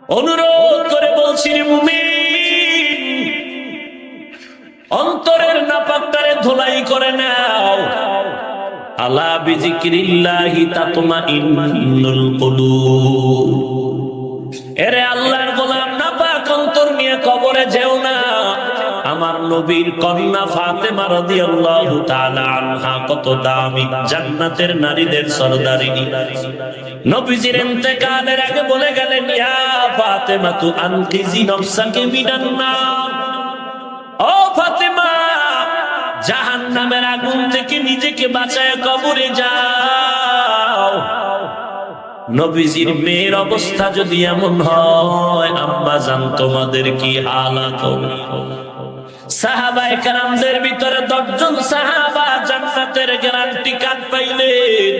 অনুরোধ করে বলছি রে মুমিন, অন্তরের নাপাকটারে ধোলাই করে নাও। আলা বিযিক্রিল্লাহি তাতমাইন্নুল কুলুব। এরে আল্লাহর গোলাম, নাপাক অন্তর নিয়ে কবরে যেও না। আমার নবীর কন্যা ফাতেমা রাদিয়াল্লাহু তাআলা আনহা কত দামি, জান্নাতের নারীদের সরদারিনী। নবীজির ইন্তেকালের আগে বলে গেলেন, ইয়া ফাতেমা তু আনকিজি নফসাকে মিনান নার। ও ফাতেমা, জাহান্নামের আগুন থেকে নিজেকে বাঁচায় কবরে যাও। নবীজির মেয়ের অবস্থা যদি এমন হয়, আম্মা জান তোমাদের কি হালাত হবে? সাহাবায়ে কেরামদের ভিতরে 10 জন সাহাবা জান্নাতের গ্যারান্টি কার্ড পাইলেন।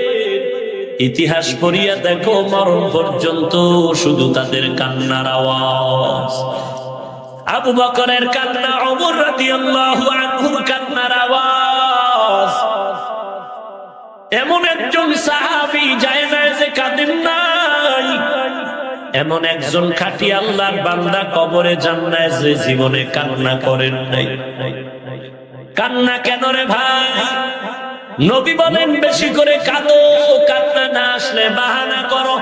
ইতিহাস পড়িয়া দেখো, মরণ পর্যন্ত শুধু তাদের কান্নার আওয়াজ। আবু বকরের কান্না, ওমর রাদিয়াল্লাহু আনহুর কান্নার আওয়াজ। এমন একজন সাহাবী যায় না যে কাঁদেন নাই, এমন একজন খাঁটি আল্লাহর বান্দা কবরে যান না যে জীবনে কান্না করেন নাই। কান্না কেন রে ভাই? নবী বলেন বেশি করে কাঁদো, কান্না না আসলে বাহানা করো।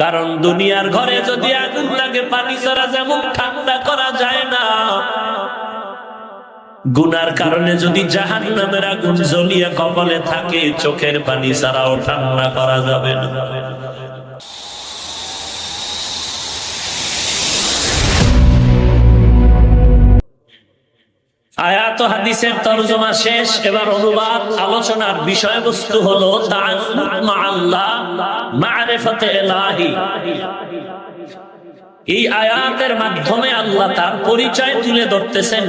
কারণ দুনিয়ার ঘরে যদি আগুন লাগে, পানি ছাড়া যেমন ঠান্ডা করা যায় না, গুনার কারণে যদি জাহান্নামের আগুন জ্বলিয়া কপালে থাকে, চোখের পানি ছাড়াও ঠান্ডা করা যাবে না। আয়াত ও হাদিসের তরজমা শেষ। এবার অনুবাদ। আলোচনার বিষয়বস্তু হলো তাআল্লুক মা'আল্লাহ, মা'রিফাতে ইলাহি। এই আয়াতের মাধ্যমে আল্লাহ তার পরিচয় তুলে ধরতেছেন।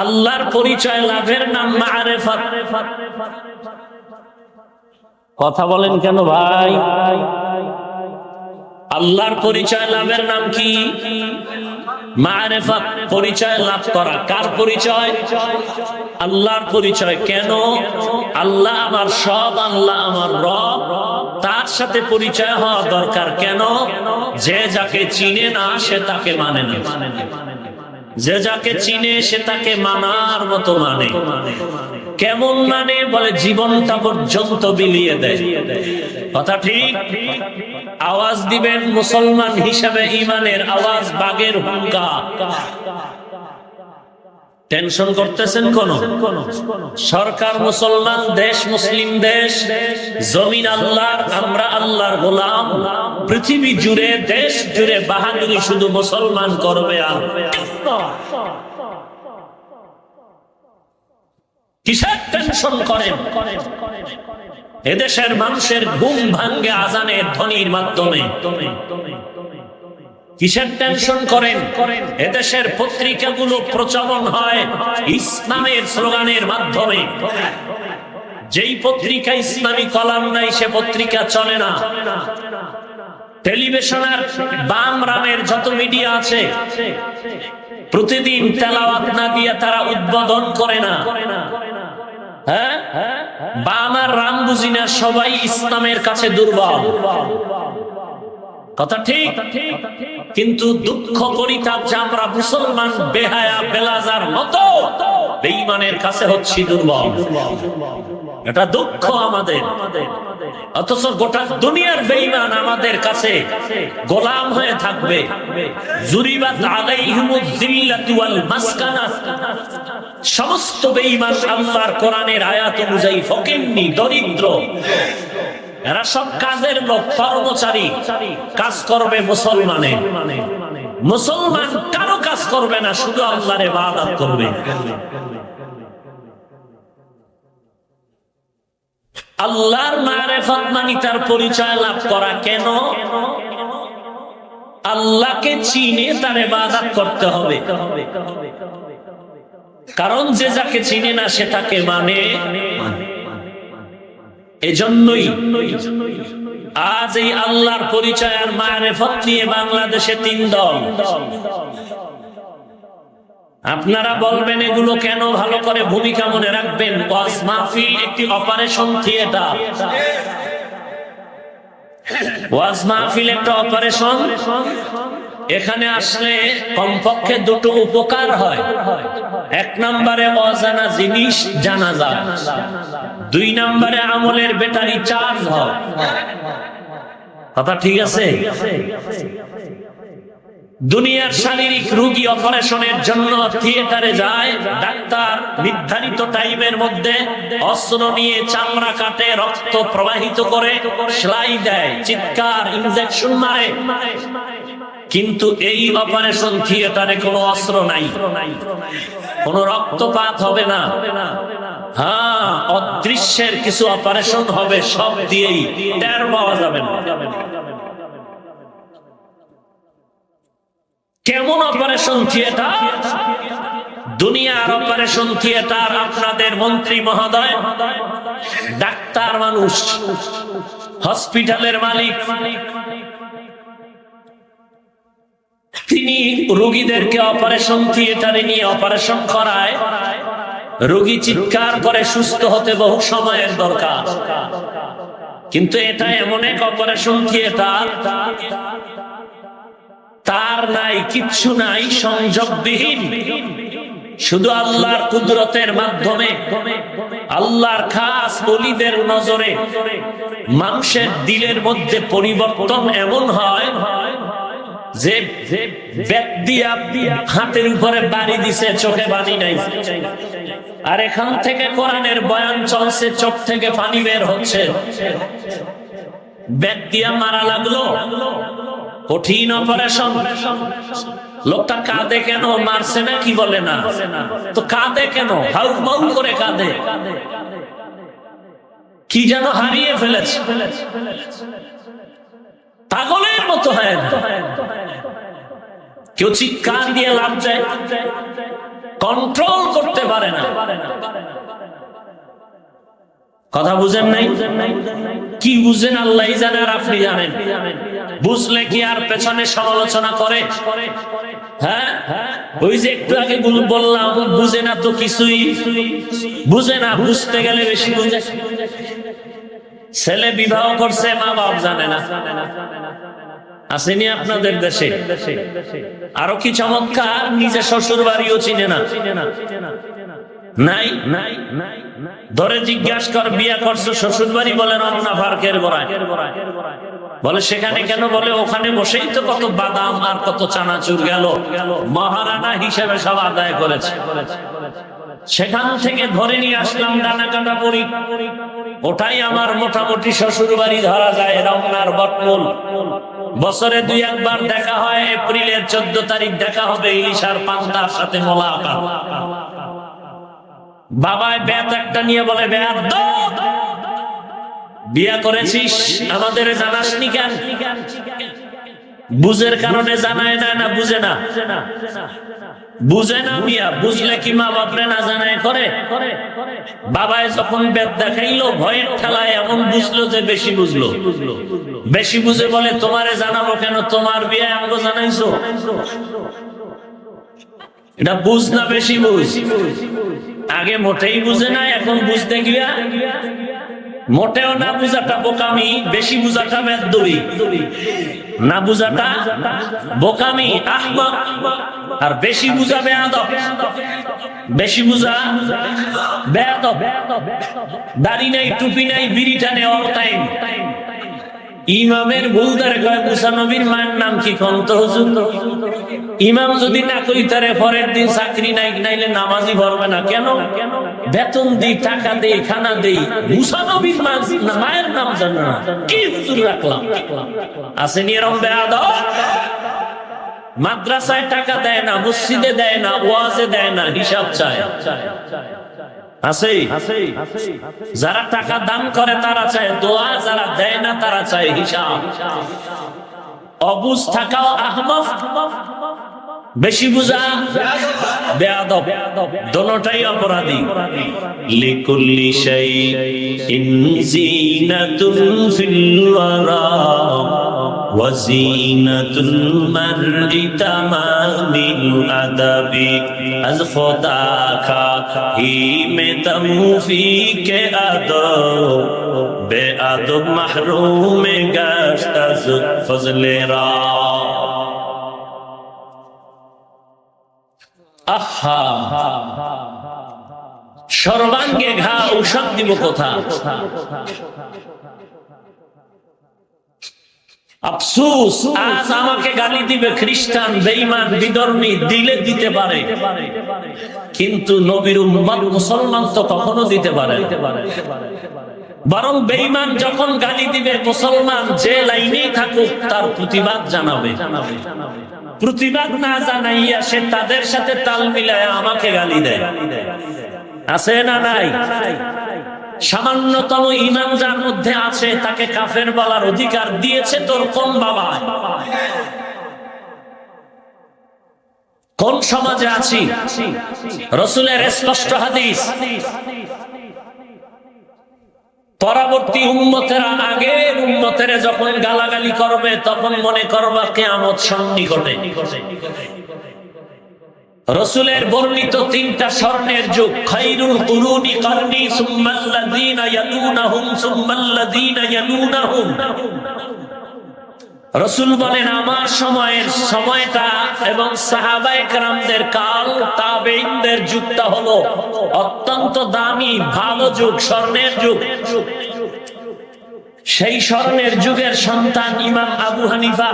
আল্লাহর পরিচয় লাভের নাম মা'রিফাত। কথা বলেন কেন ভাই? আল্লাহর পরিচয় লাভের নাম কি? মা'রিফাত। পরিচয় লাভ করা। কার পরিচয়? আল্লাহর পরিচয়। কেন? আল্লাহ আমার সব, আল্লাহ আমার রব, তার সাথে পরিচয় হওয়া দরকার। কেন? যে যাকে চিনে না সে তাকে মানে না, যে যাকে চিনে সে তাকে মানার মতো মানে। কেমন মানে? বলে জীবনটা পর্যন্ত বিলিয়ে দেয়। কথা ঠিক? আওয়াজ দিবেন মুসলমান হিসাবে, ইমানের আওয়াজ, বাগের হুঙ্কা। টেনশন করতেছেন কোন? সরকার মুসলমান, দেশ মুসলিম দেশ, জমিন আল্লাহর, আমরা আল্লাহর গোলাম। পৃথিবী জুড়ে, দেশ জুড়ে বাহাদুরি শুধু মুসলমান করবে। আর কিসের টেনশন করেন? এদেশের মানুষের ঘুম ভাঙ্গে আজানের ধ্বনির মাধ্যমে। কিসের টেনশন করেন? এদেশের পত্রিকাগুলো প্রচলন হয় ইসলামের স্লোগানের মাধ্যমে। যেই পত্রিকা ইসলামী কলাম নাই, সে পত্রিকা চলে না। টেলিভিশনের বাম রামের যত মিডিয়া আছে, প্রতিদিন তেলাওয়াত না দিয়ে তারা উদ্বোধন করে না। হ্যাঁ, বাম আর রাম বুঝি না, সবাই ইসলামের কাছে দুর্বল। কথা ঠিক? কিন্তু দুঃখ পরিতাপ যে আমরা মুসলমান বেহায়া বেলাজার মতো বেঈমানের কাছে হচ্ছি দুর্বল। এটা দুঃখ আমাদের। অথচ গোটা দুনিয়ার বেঈমান আমাদের কাছে গোলাম হয়ে থাকবে। জুরিবাত আলাইহিমুয যিল্লাতু ওয়াল মাসকানা। সমস্ত বেঈমান আল্লাহর কোরআনের আয়াত অনুযায়ী ফকিন্নি, দরিদ্র, এরা সব কাজের লোক, কর্মচারী। কাজ করবে মুসলমানে, মুসলমান কারো কাজ করবে না, শুধু আল্লাহর ইবাদত করবে। আল্লাহর মারিফাত মানে তার পরিচয় লাভ করা। কেন? আল্লাহকে চিনে তার ইবাদত করতে হবে। কারণ যে যাকে চিনে না সে তাকে মানে। এজন্যই আজ এই আল্লাহর পরিচয় আর মারিফাত নিয়ে বাংলাদেশে 3 দল। আপনারা বলবেন এগুলো কেন? ভালো করে ভূমিকা মনে রাখবেন। ওয়াজ মাহফিল একটি অপারেশন থিয়েটার। ওয়াজ মাহফিল একটা অপারেশন, এখানে আসলে কমপক্ষে দুটো উপকার হয়। এক নম্বরে অজানা জিনিস জানা যায়, দুই নম্বরে আমলের ব্যাটারি চার্জ হয়। কথা ঠিক আছে? দুনিয়ার শারীরিক রোগী অপারেশনের জন্য থিয়েটারে যায়, ডাক্তার নির্ধারিত টাইমের মধ্যে অস্ত্র নিয়ে চামড়া কাটে, রক্ত প্রবাহিত করে, সেলাই দেয়, চিৎকার, ইনজেকশন মারে। কিন্তু এই অপারেশন থিয়েটারে কোনো অস্ত্র নাই, কোনো রক্তপাত হবে না। হ্যাঁ, অদৃশ্যের কিছু অপারেশন হবে, সব দিয়েই টের পাওয়া যাবে না। কেমন অপারেশন থিয়েটার? দুনিয়ার অপারেশন থিয়েটার আপনাদের মন্ত্রী মহোদয়, ডাক্তার মানুষ, হসপিটালের মালিক, তিনি রোগীদেরকে অপারেশন থিয়েটারে নিয়ে অপারেশন করায়। রোগী চিৎকার করে, সুস্থ হতে বহু সময়ের দরকার। কিন্তু এটা এমন এক অপারেশন থিয়েটার, তার নাই, কিচ্ছু নাই, সংযোগবিহীন। শুধু আল্লাহর কুদরতের মাধ্যমে, আল্লাহর খাস ওলিদের নজরে মানুষের দিলের মধ্যে পরিবর্তন এমন হয় যে ব্যক্তি হাতের উপরে বাড়ি দিছে, চোখে বাড়ি নাই, আর এখান থেকে কোরআনের বয়ান চলছে, চোখ থেকে পানি বের হচ্ছে। ব্যক্তি মারা লাগলো, কঠিন অপারেশন। লোকটা কাঁদে কেন? মারছে না কি বলে না তো কাঁদে কেন? হাউ মাউ করে কাঁদে, কি যেন হারিয়ে ফেলেছে, পাগলের মতো হয় না। কেউ চিৎকার দিয়ে লাভ যায়, কন্ট্রোল করতে পারে না। কথা বুঝেন নাই? কি বুঝেন আল্লাহ জানে, আর আপনি জানেন। বুঝলে কি আর পেছনে সমালোচনা করে? হ্যাঁ, ওই যে একটু আগে বললাম, বুঝে না তো কিছুই বুঝে না, বুঝতে গেলে বেশি বুঝে। ছেলে বিবাহ করছে, মা বাপ জানে না। আসেনি আপনাদের দেশে? আরো কি চমৎকার, নিজে শ্বশুর বাড়িও চিনে না। নাই, ধরে জিজ্ঞাসা কর, বিয়া করছো শ্বশুর বাড়ি? বলে রমনা পার্কের গোড়ায়। বলে সেখানে কেন? বলে ওখানে বসেই তো কত বাদাম আর কত চানাচুর গেল, মহারানা হিসেবে সব আদায় করেছে। সেখান থেকে ধরে নিয়ে আসলাম ডানা কাটা পরি, ওটাই আমার মোটামুটি শ্বশুর বাড়ি ধরা যায়, রমনার বটমূল। বছরে 2-1 বার দেখা হয়, এপ্রিলের 14 তারিখ দেখা হবে, ইলিশার পান্তার সাথে মোলাকাত। বাবায় বেত একটা নিয়ে বলে, বেত বিয়া করেছিস, আমাদের জানাসনি কেন? বুঝের কারণে জানায় না, না বুঝে না, বুঝে না মিয়া। বুঝলে কি মা বাপরে না জানায় করে? বাবায় যখন বেদ দেখাইলো, ভয়ের ঠেলায় এমন বুঝলো যে বেশি বুঝলো। বেশি বুঝে বলে, তোমারে জানাবো কেন, তোমার বিয়ে আমাকে জানাইছো। এটা বুঝ না বেশি বুঝ? আগে মোটেই বুঝে না, এখন বুঝতে গিয়া মোটেও না বুঝাটা বোকামি, বেশি বুঝাটা বেদ্দুরি। না বুঝাটা বোকামি, আহমক, আর বেশি বুঝা বেয়াদব। বেশি বুঝা বেয়াদব। দাড়ি নাই, টুপি নাই, বিড়ি টানে অল টাইম। ইমামের ভুল ধরে কয়, মুসা নবীর মায়ের নাম কি? কন্ত হুজুর। ইমাম যদি না করি তারে পরের দিন চাকরি নাই, নাইলে নামাজি ভরবে না। কেন? বেতন দিই, টাকা দেই, খানা দেই, মুসা নবীর মায়ের নাম জানে না, কি হুজুর রাখলাম? আসেনি এরকম বেয়াদব? মাদ্রাসায় টাকা দেয় না, মসজিদে দেয় না, ওয়াজে দেয় না, হিসাব চায়। আছে যারা টাকা দান করে তারা চায় দোয়া, যারা দেয় না তারা চায় হিসাব। অবুঝ থাকাও আহমক, বেশি বুঝা বেয়াদব, দোনোটাই অপরাধী। লিকুল্লি শাইইন যিনাতুন ফিল ওয়ারা ওয়া যিনাতুল মারই তামামিল আদাবি। আজ খোদা কা হি মে তমফি কে আদব বেআদব মাহরুমে গশত আজ ফজলে রা। আহা, সর্বাঙ্গে ঘা ঔষধ দিব কোথা। আফসোস, আজ আমাকে গালি দিবে খ্রিস্টান, বেঈমান, বিধর্মী, দিলে দিতে পারে, কিন্তু নবীর উম্মত মুসলমান তো কখনো দিতে পারে। বরং বেঈমান যখন গালি দিবে, মুসলমান যে লাইনেই থাকুক তার প্রতিবাদ জানাবে। প্রতিবাদ না জানাইয়া সে তাদের সাথে তাল মিলায় আমাকে গালি দেয়। আছে না নাই? সামান্যতম ঈমান যার মধ্যে আছে তাকে কাফের বলার অধিকার দিয়েছে তোর কোন বাবা? কোন সমাজে আছি? রাসূলের স্পষ্ট হাদিস, পরবর্তী উম্মতেরা আগের উম্মতেরা যখন গালাগালি করবে তখন মনে করবা কিয়ামত সন্নিকটে। রাসূলের বর্ণিত তিনটা স্বর্ণের যুগ, খায়রুল কুরুনি কারনি সুম্মাল্লাযীনা ইয়ালুনাহুম সুম্মাল্লাযীনা ইয়ালুনাহুম। রাসূল বলেন আমার সময়ের সময়টা এবং সাহাবায়ে কেরামদের কাল, তাবেঈনদের যুগটা হলো অত্যন্ত দামি ভালো যুগ, স্বর্ণের যুগ। সেই স্বর্ণের যুগের সন্তান ইমাম আবু হানিফা,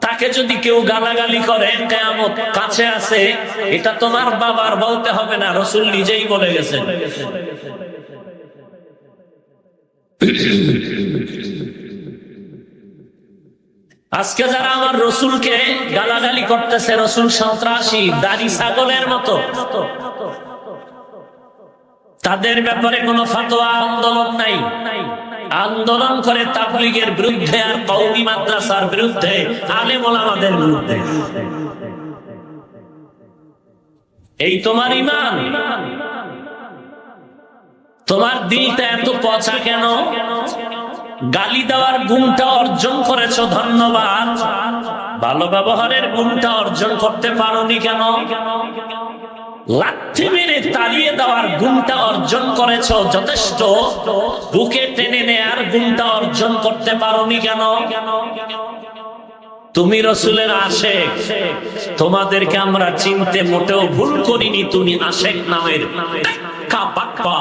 তাকে যদি কেউ গালাগালি করে কিয়ামত কাছে আছে, এটা তোমার বাবার বলতে হবে না, রাসূল নিজেই বলে গেছেন। আজকে যারা আমার রাসূলকে গালাগালি করতেছে, রাসূল সন্ত্রাসী, দাড়ি ছাগলের মতো, তাদের ব্যাপারে কোনো ফতোয়া আন্দোলন নাই। আন্দোলন করে তাবলীগের বিরুদ্ধে আর কওমি মাদ্রাসার বিরুদ্ধে, আলেম ওলামাদের বিরুদ্ধে। এই তোমার ঈমান? তোমার দিলটা এত পচা কেন? গালি দেওয়ার গুণটা অর্জন করেছো, ধন্যবাদ। ভালো ব্যবহারের গুণটা অর্জন করতে পারোনি কেন? লাথি মেরে তাড়িয়ে দেওয়ার গুণটা অর্জন করেছো, যথেষ্ট। বুকে টেনে নেয়ার গুণটা অর্জন করতে পারোনি কেন? তুমি রাসূলের আশেক, তোমাদেরকে আমরা চিনতে মোটেও ভুল করিনি। তুমি আশেক নামের কাপাক্কা।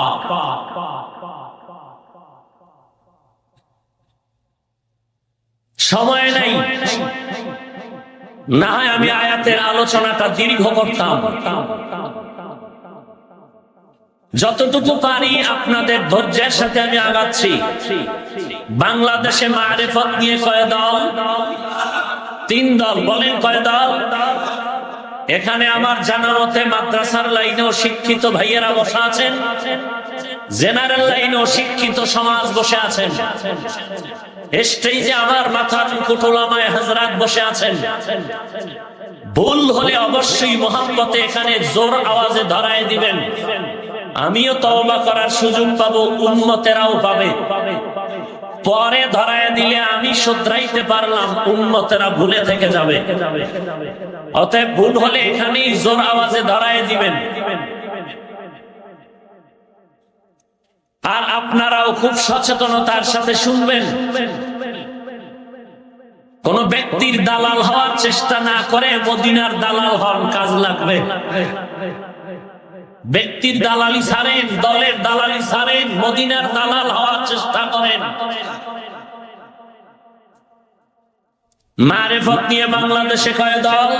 সময় নাই, না হয় আমি আয়াতের আলোচনাটা দীর্ঘ করতাম। যতটুকু পারি আপনাদের ধৈর্যের সাথে আমি আগাচ্ছি। বাংলাদেশে মারিফত নিয়ে কয় দল? 3 দল। বলেন কয় দল? এখানে আমার জানা মতে মাদ্রাসার লাইনেও শিক্ষিত ভাইয়েরা বসে আছেন, জেনারেল লাইনেও শিক্ষিত সমাজ বসে আছেন, স্টেজে আমার মাথার মুকুট উলামায়ে হযরত বসে আছেন। ভুল হলে অবশ্যই মুহাব্বতে এখানে জোর আওয়াজে ধরায় দিবেন। আমিও তওবা করার সুযোগ পাবো, উম্মতেরাও পাবে। পরে ধরায় দিলে আমি শুধরাইতে পারলাম, উম্মতেরা ভুলে থেকে যাবে। অতএব ভুল হলে এখানেই জোর আওয়াজে ধরায় দিবেন। আর আপনারাও খুব সচেতনতার সাথে শুনবেন। কোন ব্যক্তির দালাল হওয়ার চেষ্টা না করে মদিনার দালাল হন, কাজ লাগবে। ব্যক্তির দালালি ছাড়েন, দলের দালালি ছাড়েন, মদিনার দালাল হওয়ার চেষ্টা করেন। মারিফত নিয়ে বাংলাদেশে কয় দল?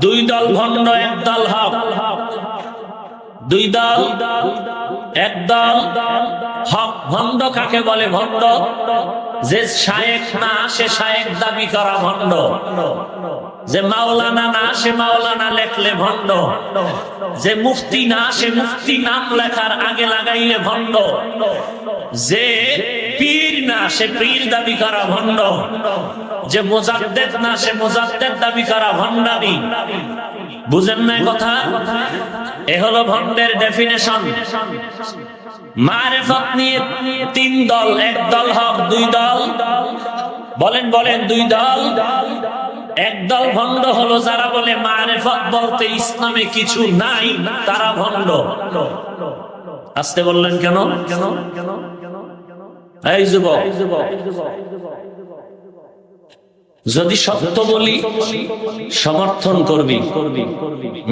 2 দল ভণ্ড, 1 দল হক। 2 দল, 1 দল হক। ভণ্ড কাকে বলে? ভণ্ড যে শায়েখ না সে শায়েখ দাবি করা ভণ্ড, যে মাওলানা না সে মাওলানা লেখলে ভণ্ড, যে মুফতি না সে মুফতি নাম লেখার আগে লাগাইলে ভণ্ড, যে পীর না সে পীর দাবি করা ভণ্ড, যে মুজাদ্দেদ না সে মুজাদ্দেদ দাবি করা ভণ্ডামি। বুঝেন না কথা? এ হলো ভণ্ডের ডেফিনেশন। মারিফত নিয়ে 3 দল, 1 দল হক, 2 দল। বলেন বলেন 2 দল। 1 দল ভণ্ড হলো যারা বলে মারিফত বলতে ইসলামে কিছু নাই, তারা ভণ্ড। আসতে বললেন কেন? এই যুবক, যদি সত্য বলি সমর্থন করবি,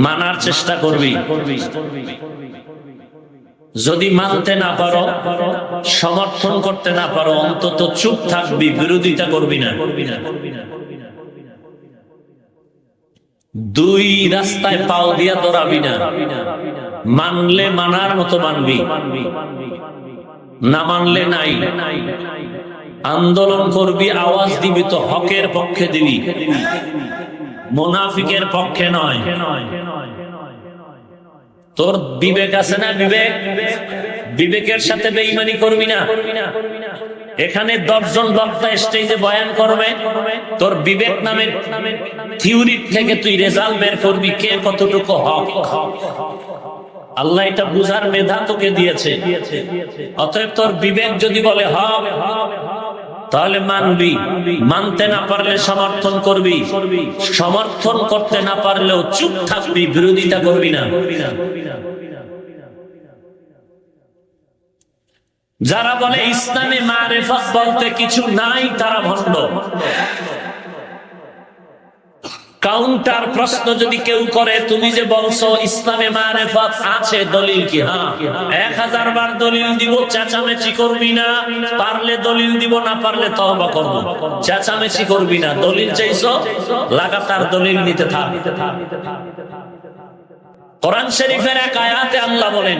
মানার চেষ্টা করবি। যদি মানতে না পারো, সমর্থন করতে না পারো, অন্তত চুপ থাকবি, বিরোধিতা করবি না। দুই রাস্তায় পাও দিয়া দৌড়াবি না। মানলে মানার মতো মানবি, না মানলে নাই। আন্দোলন করবি, আওয়াজ দিবি তো হকের পক্ষে দিবি, মুনাফিকের পক্ষে নয়। তোর বিবেক আছে না? বিবেকের সাথে বেঈমানি করবি না। এখানে 10 জন বক্তা স্টেজে বয়ান করবে, তোর বিবেক নামের থিওরি থেকে তুই রেজাল্ট বের করবি কে কতটুকু হক। আল্লাহ এটা বুঝার মেধা তোকে দিয়েছে। অতএব তোর বিবেক যদি বলে হক, তাহলে মানবি, মানতে না পারলে সমর্থন করবি, সমর্থন করতে না পারলেও চুপ থাকবি, বিরোধিতা করবি না। যারা বলে ইসলামে মারিফাত বলতে কিছু নাই, তারা ভণ্ড। কাউন্টার প্রশ্ন যদি কেউ করে, তুমি যে বলছো ইসলামে মারিফাত আছে, দলিল কি? হ্যাঁ, 1000 বার দলিল দিব, চেঁচামেচি করবি না। পারলে দলিল দিব, না পারলে তওবা করব। চেঁচামেচি করবি না। দলিল চাইছো, লাগাতার দলিল নিতে থাক। কোরআন শরীফের এক আয়াতে আল্লাহ বলেন,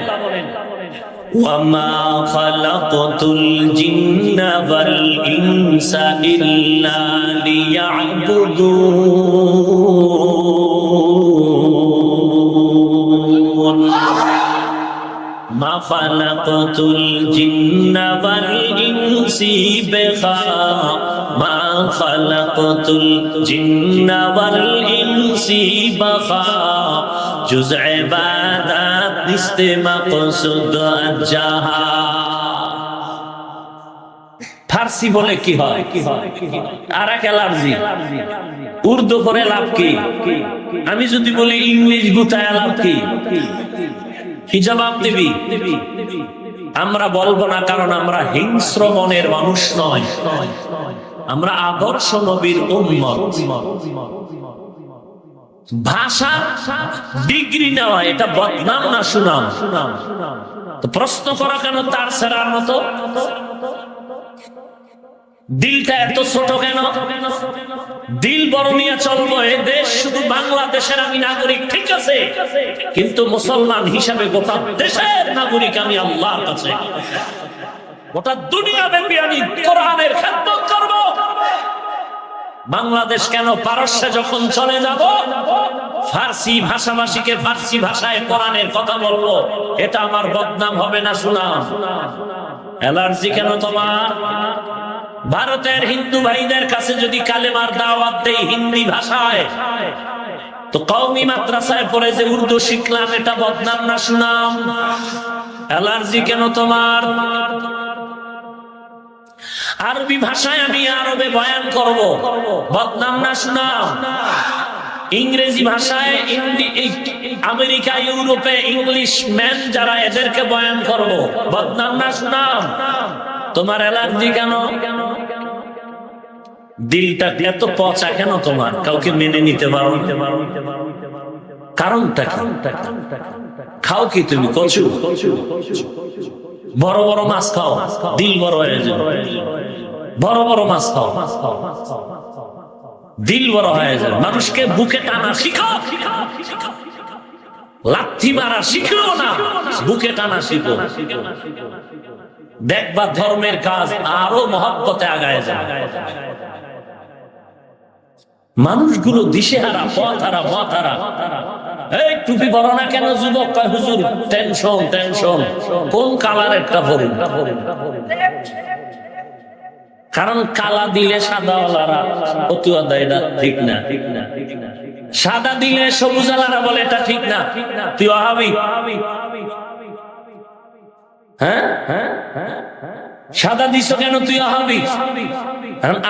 ওয়ামা খালাকতুল জিন্না ওয়াল ইনসা ইল্লা লিয়াবুদুন। মা খালাকতুল জিন্না ওয়াল ইনসি বিখা, মা খালাকতুল জিন্না ওয়াল ইনসি বিখা, জুজ ইবাদাত নিস্তে মাকসুদ জাহা। ফার্সি বলে কি হয়? আর এক অ্যালার্জি। উর্দু করে লাভ কি? আমি যদি বলি ইংলিশ গুতায় লাভ কি? কি জবাব দিবি? আমরা বলবো না, কারণ আমরা হিংস্র মনের মানুষ নয়, আমরা আদর্শ নবীর উম্মত। ভাষা ডিগ্রি নেওয়া এটা বদনাম না সুনাম? তো প্রশ্ন করা কেন তার সেরার মতো? দিলটা এত ছোট কেন? দিল বড় নিয়ে চলবো। এ দেশ শুধু বাংলাদেশের আমি নাগরিক, ঠিক আছে, কিন্তু মুসলমান হিসাবে গোটা দেশের নাগরিক আমি আল্লাহর কাছে। গোটা দুনিয়া ব্যাপী আমি কোরআনের খেদমত করব। বাংলাদেশ কেন, পারস্যে যখন চলে যাব, ফার্সি ভাষাভাষীকে ফার্সি ভাষায় কোরআনের কথা বলবো, এটা আমার বদনাম হবে না সুনাম? অ্যালার্জি কেন তোমার? ভারতের হিন্দু ভাইদের কাছে যদি কালেমার দাওয়াত দেই হিন্দি ভাষায়, তো কওমি মাদ্রাসায় পড়ে যে উর্দু শিখলাম, এটা বদনাম না সুনাম? অ্যালার্জি কেন তোমার? আরবি ভাষায় আমি আরবে বয়ান করব, বদনাম না সুনাম? ইংরেজি ভাষায় আমেরিকা, ইউরোপে ইংলিশ ম্যান যারা, এদেরকে বয়ান করব, বদনাম না সুনাম? তোমার অ্যালার্জি কেন? দিলটা এত পচা কেন তোমার? কাউকে মেনে নিতে পারো? কারণটা কি? খাও কি তুমি? কচু, বড় বড় মাছ খাও, দিল বড় হয়ে যাবে। বড় বড় মাছ খাও, দিল বড় হয়ে যাবে। মানুষকে বুকে টানা শিখো, লাথি মারা শিখো না, বুকে টানা শিখো। দেখবা ধর্মের কাজ আরো মহব্বতে আগায় যায়। মানুষগুলো দিশেহারা, পথহারা, মতহারা। এই টুপি পরো না কেন যুবক? কয় হুজুর টেনশন টেনশন। কোন কালারের কাপড়? কারণ কালা দিলে সাদাওয়ালারা ফতুয়া দেয়, এটা ঠিক না। সাদা দিলে সবুজালারা বলে এটা ঠিক না। তুই ওয়াহাবি? হ্যাঁ, সাদা দিছ কেন? তুই ওয়াহাবি?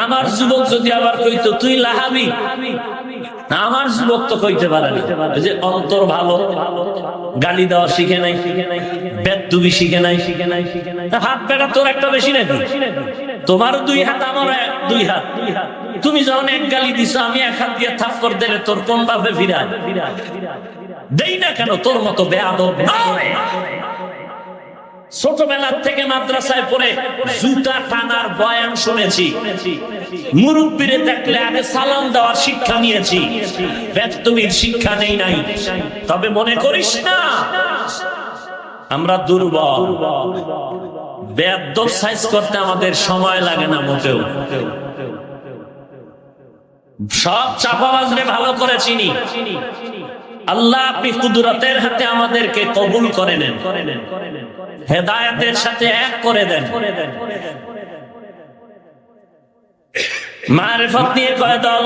আমার যুবক যদি আবার কইতো তুই লাহাবি, আমার যুবক তো কইতে পারে না যে অন্তর ভালো, গালি দেওয়া শিখে নাই, বেদবি শিখে নাই, হাত বেড়া তোর একটা বেশি নাকি, তোমার দুই হাত আমার দুই হাত, তুমি যখন এক গালি দিছো আমি এক হাত দিয়ে থাপ্পড় দিলে তোর কোন ভাবে ফিরা দেই না কেন, তোর মতো বেয়াদব নয়। ছোটবেলার থেকে মাদ্রাসায় পড়ে জুতা টানার বয়ান শুনেছি, মুরব্বিরে দেখলে আগে সালাম দেওয়ার শিক্ষা নিয়েছি, বেদবির শিক্ষা নেই নাই। তবে মনে করিস না আমরা দুর্বল, বেয়াদব সাইজ করতে আমাদের সময় লাগে না মোটেও। সব চাপাবাজরে ভালো করে চিনি। আল্লাহ আপনি কুদরতের হাতে আমাদেরকে কবুল করে নেন, হেদায়েতের সাথে এক করে দেন। মারিফত নিয়ে কয় দল?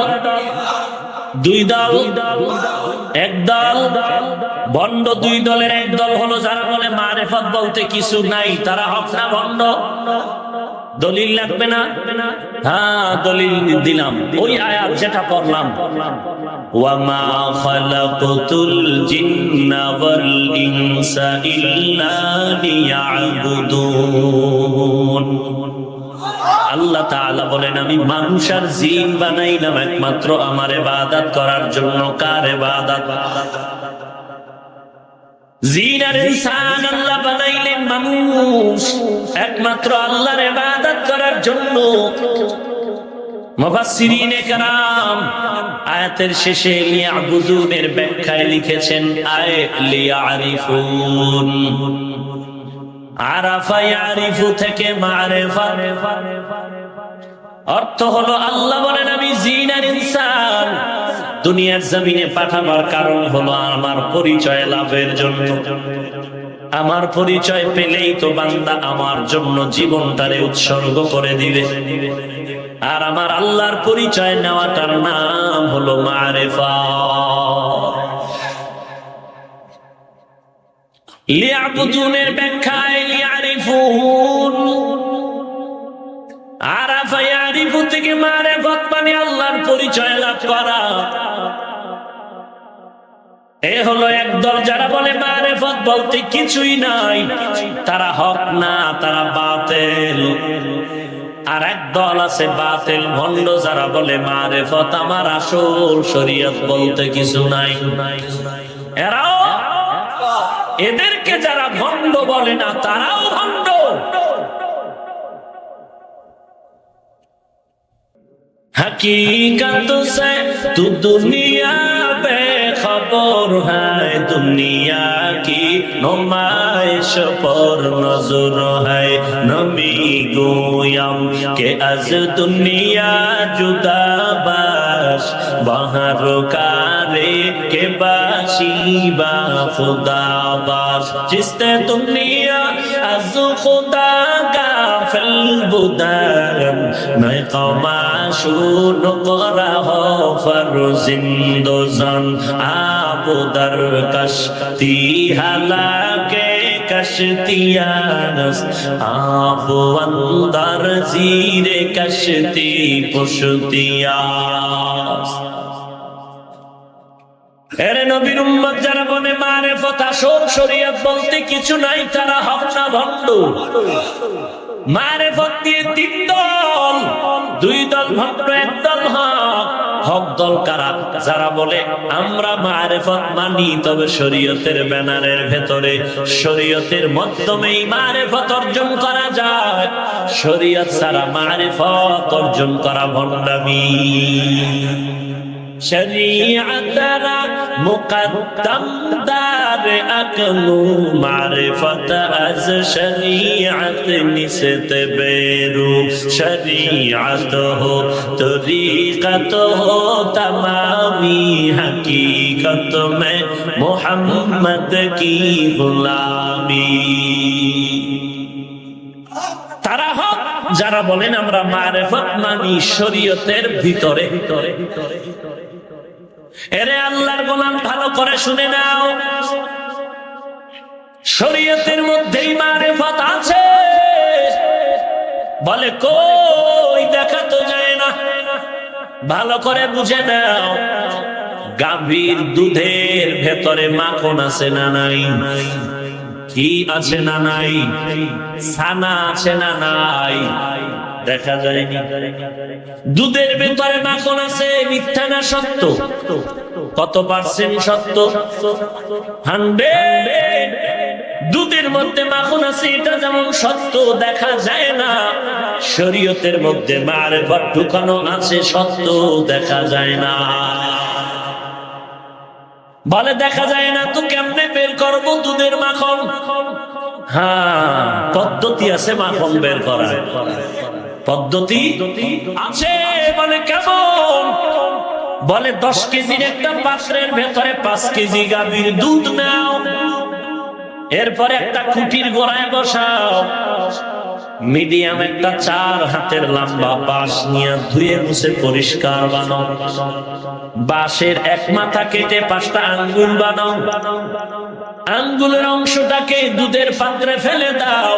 দুই দল। এক দল ভণ্ড, দুই দলের এক দল হলো যারা বলে মারিফত বলতে কিছু নাই, তারা হক না ভণ্ড। দলিল লাগবে না? হ্যাঁ দলিল দিলাম, ওই আয়াত যেটা পড়লাম, ওয়ামা খালাকতুল জিন্না ওয়াল ইনসা ইল্লা লিয়াবুদুন। আল্লাহ তাআলা বলেন আমি মানুষ আর জিন বানাইলাম একমাত্র আমার ইবাদত করার জন্য। কার ইবাদত? জিন আর ইনসান আল্লাহ বানাইলেন মানুষ একমাত্র আল্লাহর ইবাদত করার জন্য। মুফাসসিরিনে কেরাম আয়াতের শেষে লিয়াবুদুনের ব্যাখ্যায় লিখেছেন আয় লিয়ারিফুন। আরাফা ইয়ারিফু থেকে মারিফা, অর্থ হলো আল্লাহ বলেন আমি জিন আর ইনসান দুনিয়ার জমিনে পাঠাবার কারণ হলো আমার পরিচয় লাভের জন্য। আমার পরিচয় পেলেই তো বান্দা আমার জন্য জীবনটারে উৎসর্গ করে দিবে। আর আমার আল্লাহর পরিচয় নেওয়াটার নাম হলো মারিফাত। লিয়াবুদুনের ব্যাখ্যায় লিয়ারিফুন, আরাফা ইয়ারিফু থেকে মারিফাত মানে আল্লাহর পরিচয় লাভ করা। এ হলো একদল যারা বলে মারিফত বলতে কিছুই নাই, তারা হক না, তারা বাতিল। আর একদল আছে বাতিল ভণ্ড যারা বলে মারিফত আমার আসল, শরীয়ত বলতে কিছু নাই। এরাও, এদেরকে যারা ভণ্ড বলে না তারাও ভণ্ড। हकीकत से तू दुनिया बेखबर है, दुनिया की नुमाइश पर नजर है। नबी गोयम के अज दुनिया जुदा बाश, बाहर कारे के बाशी बा खुदा बाश। जिसते दुनिया अज खुदा का फिल बुदारम मैं कमाशू नकरा हो फरजिंदोजन। आप दर कश्ती हलाके कश्तियानस, आप अंदर जीरे कश्ती पुश्तियास। এরে নবীর উম্মত যারা বলে মারিফত আসল, শরীয়ত বলতে কিছু নাই, তারা হক না ভণ্ড। মারিফত দিয়ে তিন দল, দুই দল ভণ্ড, এক দল হক। হক দল কারা? যারা বলে আমরা মারিফত মানি, তবে শরীয়তের ব্যানারের ভেতরে, শরীয়তের মাধ্যমেই মারিফত অর্জন করা যায়। শরীয়ত ছাড়া মারিফত অর্জন করা ভণ্ডামি। शरीअतरा मुक़द्दम दार अक़लू, मारिफत अज़ शरीअत निसत बेरू। शरीअत हो तरीक़त हो तमामी, हकीकत में मोहम्मद की गुलामी। তারা হক যারা বলেন আমরা মারিফত মানি শরীয়তের ভিতরে। এরে আল্লাহর গোলাম ভালো করে শুনে নাও, শরীয়তের মধ্যেই মারিফত আছে। বলে কই দেখা তো যায় না। ভালো করে বুঝে নাও, গাভীর দুধের ভেতরে মাখন আছে না নাই? কি আছে না নাই? ছানা আছে না নাই? দেখা যায়নি। দুধের ভেতরে মাখন আছে, মিথ্যা না সত্য? কত পার্সেন্ট সত্য? 100। দুধের মধ্যে মাখন আছে, এটা যেমন সত্য, দেখা যায় না। শরীয়তের মধ্যে মারেফত ঢুকানো আছে, সত্য দেখা যায় না। বলে দেখা যায় না তো কেমনে বের করবো দুধের মাখন? হ্যাঁ, পদ্ধতি আছে মাখন বের করার, পদ্ধতি আছে। বলে কেমন? বলে 10 কেজির একটা পাত্রের ভেতরে 5 কেজি গাভীর দুধ নাও, এরপরে একটা খুঁটির গোড়ায় বসাও, মিডিয়াম একটা 4 হাতের লম্বা বাঁশ নিয়ে ধুয়ে মুছে পরিষ্কার বানাও। বাঁশের এক মাথা কেটে 5টা আঙ্গুল বানাও, আঙ্গুলের অংশটাকে দুধের পাত্রে ফেলে দাও,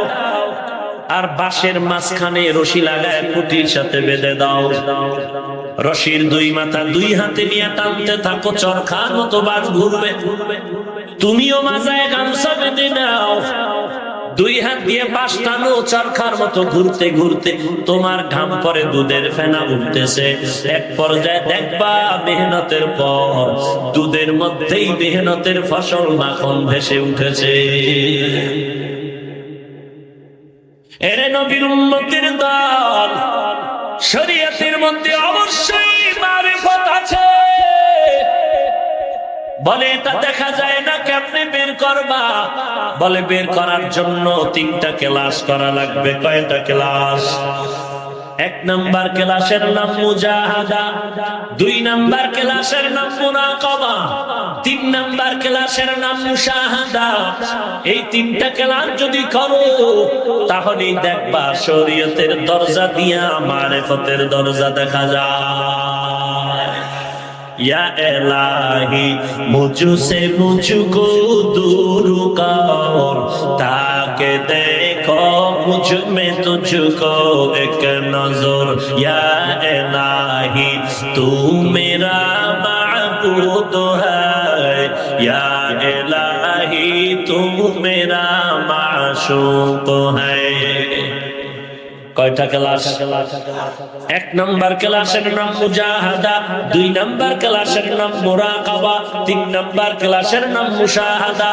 আর বাঁশের মাঝখানে রশি লাগায় খুঁটির সাথে বেঁধে দাও। রশির 2 মাথা 2 হাতে নিয়ে টানতে থাকো, চরখার মতো বাঁশ ঘুরবে। তুমিও মাজায় গামছা বেঁধে নাও, 2 হাত দিয়ে বাঁশ টানো, চরখার মতো ঘুরতে ঘুরতে তোমার ঘাম পরে দুধের ফেনা উঠতেছে। এক পর্যায়ে দেখবা মেহনতের পর দুধের মধ্যেই মেহনতের ফসল মাখন ভেসে উঠেছে। এরে নবীর উম্মতের দল, শরীয়তের মধ্যে অবশ্যই মারিফত আছে। বলে এটা দেখা যায় না, কেমনে বের করবা? বলে বের করার জন্য 3টা ক্লাস করা লাগবে। কয়টা ক্লাস? 1 নাম্বার ক্লাসের নাম মুজাহাদা, 2 নাম্বার ক্লাসের নাম মুরাকাবা, 3 নাম্বার ক্লাসের নাম মুশাহাদা। এই 3টা ক্লাস যদি করো তাহলেই দেখবা শরীয়তের দরজা দিয়া মারিফতের দরজা দেখা যায়। या इलाही मुझसे मुझको दूर कर, ताकि देखो मुझ में तुझको एक नजर। या इलाही तू मेरा माबूद है, या इलाही तू मेरा माशूक है। কয়টা ক্লাস? 1 নাম্বার ক্লাসের নাম মুজাহাদা, 2 নাম্বার ক্লাসের নাম মুরাকাবা, 3 নাম্বার ক্লাসের নাম মুশাহাদা।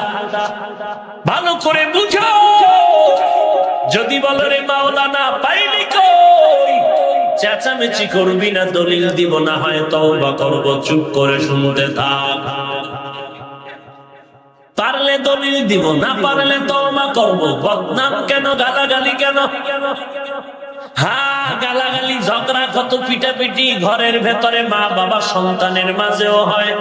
ভালো করে বুঝো। যদি বলো রে মাওলানা পাইনি কই, চেঁচামেচি করবি না, দলিল দিব না, হয় তওবা করব, চুপ করে শুনতে থাক। পারলে দলিল দিব, না পারলে তওবা করব। বদনাম কেন, গালাগালি কেন? হ্যাঁ, গালাগালি, ঝগড়া, কত পিটাপিটি ঘরের ভেতরে মা বাবা সন্তানের মাঝেও হয়,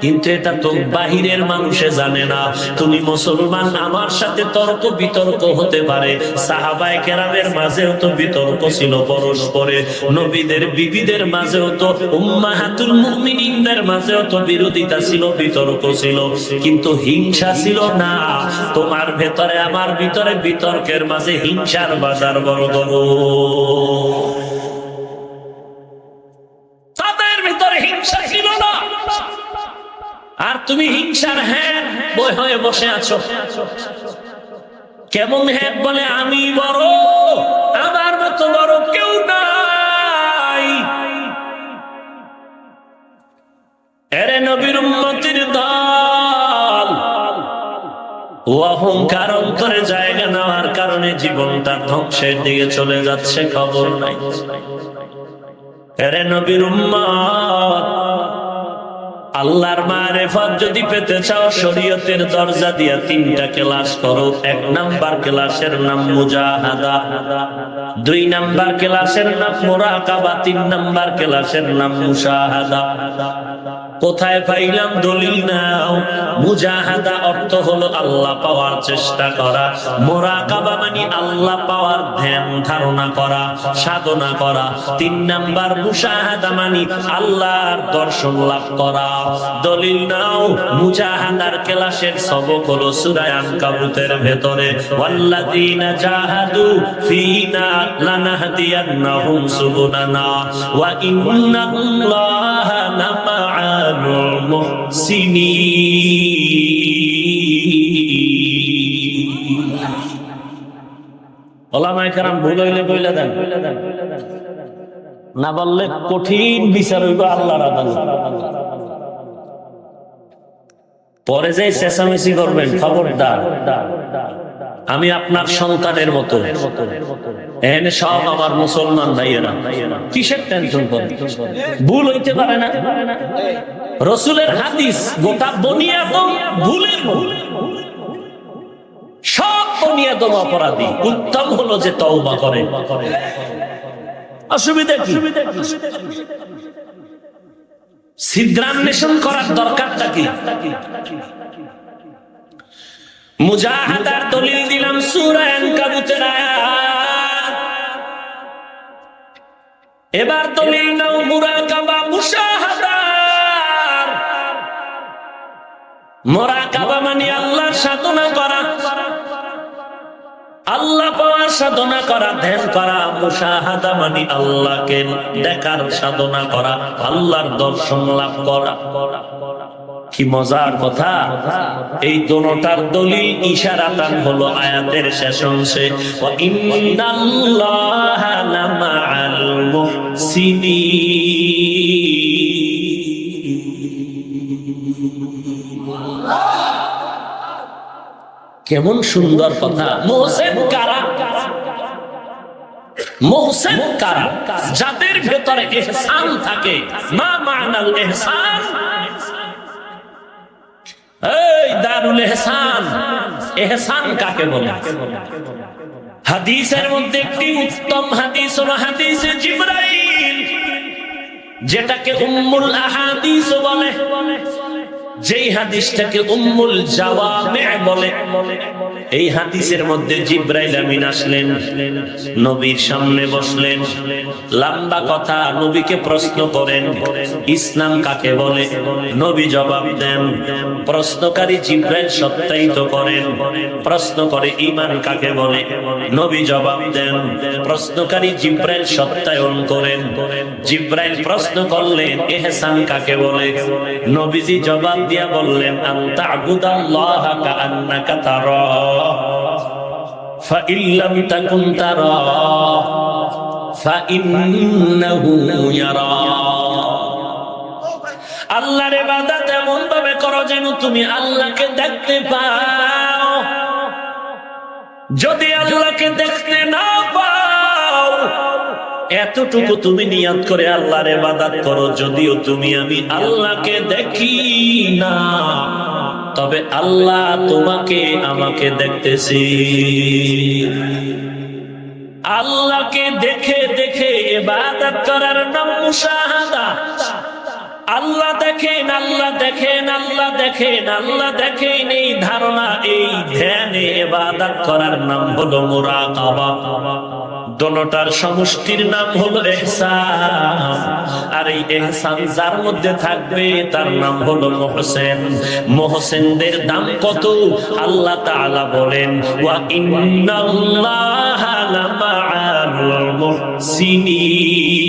কিন্তু এটা তো বাহিরের মানুষে জানে না। তুমি মুসলমান, আমার সাথে তর্ক বিতর্ক হতে পারে। সাহাবায়ে কেরামের মাঝেও তো বিতর্ক ছিল পরস্পরে, নবীদের বিবিদের মাঝেও তো, উম্মাহাতুল মুমিনিনদের মাঝেও তো বিরোধিতা ছিল, বিতর্ক ছিল, কিন্তু হিংসা ছিল না। তোমার ভেতরে আমার ভিতরে বিতর্কের মাঝে হিংসার বাজার বড় বড়। তাদের ভিতরে হিংসা ছিল না, আর তুমি হিংসার হ্যাঁ বই হয়ে বসে আছো। কেমন হ্যাঁ? বলে আমি বড়, আমার মতো বড় কেউ নাই। এরে নবীর উম্মতের দল, অহংকার অন্তরে জায়গা নেওয়ার কারণে জীবনটা ধ্বংসের দিকে চলে যাচ্ছে, খবর নাই। এরে নবীর উম্মত, আল্লাহর মারিফত যদি পেতে চাও শরীয়তের দরজা দিয়া 3টা ক্লাস করো। 1 নাম্বার ক্লাসের নাম মুজাহাদা, 2 নাম্বার ক্লাসের নাম মুরাকাবা, 3 নাম্বার ক্লাসের নাম মুশাহাদা। কোথায় পাইলাম? দলিল নাও। মুজাহাদা অর্থ হলো আল্লাহ পাওয়ার চেষ্টা করা, মুরাকাবা মানে আল্লাহ পাওয়ার ধ্যান ধারণা করা, সাধনা করা। 3 নাম্বার মুশাহাদা মানে আল্লাহর দর্শন লাভ করা। দলিল নাও। মুজাহাদার ক্লাসের সবক হলো সূরা আনকাবুতের ভেতরে, ওয়াল্লাযীনা জাহাদু ফীনা লানাহদিয়ান্নাহুম সুবুলানা ওয়া ইন্নাল্লাহা লামাআল মুহসিনিন। ওলামায়ে কেরাম ভুল হইলে বইলা দেন, না বললে কঠিন বিচার হইব আল্লাহর আদালত। পরে যে চেঁচামেচি করবেন, খবরদার, আমি আপনার সন্তানের মতো, এখানে সব আমার মুসলমান ভাইয়েরা, কিসের টেনশন করেন? ভুল হইতে পারে না। রাসূলের হাদিস গোটা বুনিয়াদম ভুলের ভুল, সব বুনিয়াদম অপরাধী। উত্তম হলো যে তওবা করে। অসুবিধা কি? ছিদ্রান্বেষণ করার দরকারটা কি? মুজাহাদার দলিল দিলাম সূরা আনকাবুতের আয়াত। এবার দলিল নাও মুরাকাবা মুশাহাদার। মুরাকাবা মানে আল্লাহর সাধনা করা, আল্লাহ পাওয়ার সাধনা করা, ধ্যান করা। মুশাহাদা মানে আল্লাহকে দেখার সাধনা করা, আল্লাহর দর্শন লাভ করা। কি মজার কথা! এই দোনোটার দলিল ইশারাতান হলো আয়াতের শেষ অংশে, ওয়া ইন্নাল্লাহা লামাআল মুহসিনিন। কেমন সুন্দর কথা! মুহসিন কারা? মুহসিন কারা? যাদের ভেতরে ইহসান থাকে। মা মা'নাল ইহসান? এই দারুল ইহসান, ইহসান কাকে বলে? হাদিসের মধ্যে একটি উত্তম হাদিস হলো হাদিসে জিবরাইল, যেটাকে উম্মুল আহাদিস বলে, যেই হাদিসটাকে উম্মুল জাওয়ামি বলে। এই হাদিসের মধ্যে জিবরাইল আমিন আসলেন, নবীর সামনে বসলেন, লম্বা কথা, নবীকে প্রশ্ন করেন, ইসলাম কাকে বলে? নবী জবাব দেন। প্রশ্নকারী জিবরাইল সত্যায়িত করেন, প্রশ্ন করে ঈমান কাকে বলে? নবী জবাব দেন। প্রশ্নকারী জিবরাইল সত্যায়ন করেন। জিবরাইল প্রশ্ন করলেন, ইহসান কাকে বলে? নবীজি জবাব দিয়া বললেন, আনতা আবুদাল্লাহ কাআন্নাকা তারা ফাইন লাম তাকুন তারা ফাইন্নাহু ইয়ারা। আল্লাহর ইবাদত এমন ভাবে করো যেন তুমি আল্লাহকে দেখতে পাও। যদি আল্লাহকে দেখতে না পাও, এতটুকু তুমি নিয়ত করে আল্লাহর ইবাদত করো, যদিও তুমি আমি আল্লাহকে দেখি না, তবে আল্লাহ তোমাকে আমাকে দেখতেছি। আল্লাহকে দেখে দেখে ইবাদত করার নাম মুশাহাদা। আল্লাহ দেখেন, আল্লাহ দেখেন, আল্লাহ দেখেন, আল্লাহ দেখেন, এই ধারণা, এই ধ্যানে ইবাদত করার নাম হলো মুরাকাবা। দোনোটার সমষ্টির নাম হলো ইহসান। আর এই ইহসান যার মধ্যে থাকবে তার নাম হলো মুহসিন। মুহসিনদের দাম কত? আল্লাহ তাআলা বলেন, ওয়া ইন্নাল্লাহা লামাআল মুহসিনিন।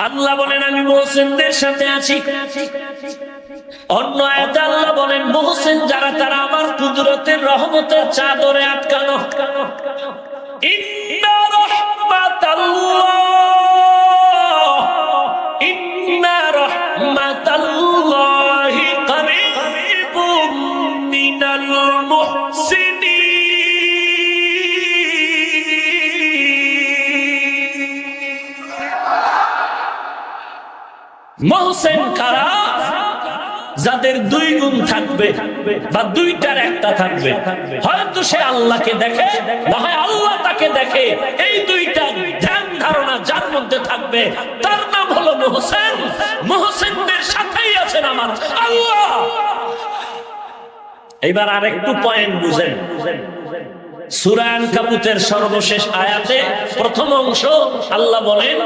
আল্লাহ বলেন, আমি মুহসিনদের সাথে আছি। অন্য আয়াতে আল্লাহ বলেন, মুহসিন যারা তারা আমার কুদরতের রহমতের চাদরে আটকানো। ইন্না রাহমাতাল্লাহি করিবুম মিনাল মুহসিনিন। মুহসিন কারা? যাদের দুই গুণ থাকবে বা দুইটার একটা থাকবে। হয়তো সে আল্লাহকে দেখে, না হয় আল্লাহ তাকে দেখে। এই দুইটা ধ্যান ধারণা যার মধ্যে থাকবে তার নাম হলো মুহসিন। মুহসিনদের সাথেই আছেন আমার আল্লাহ। এইবার আরেকটু পয়েন্ট বুঝেন। সূরা আনকাবুতের সর্বশেষ আয়াতে প্রথম অংশ আল্লাহ বলেন,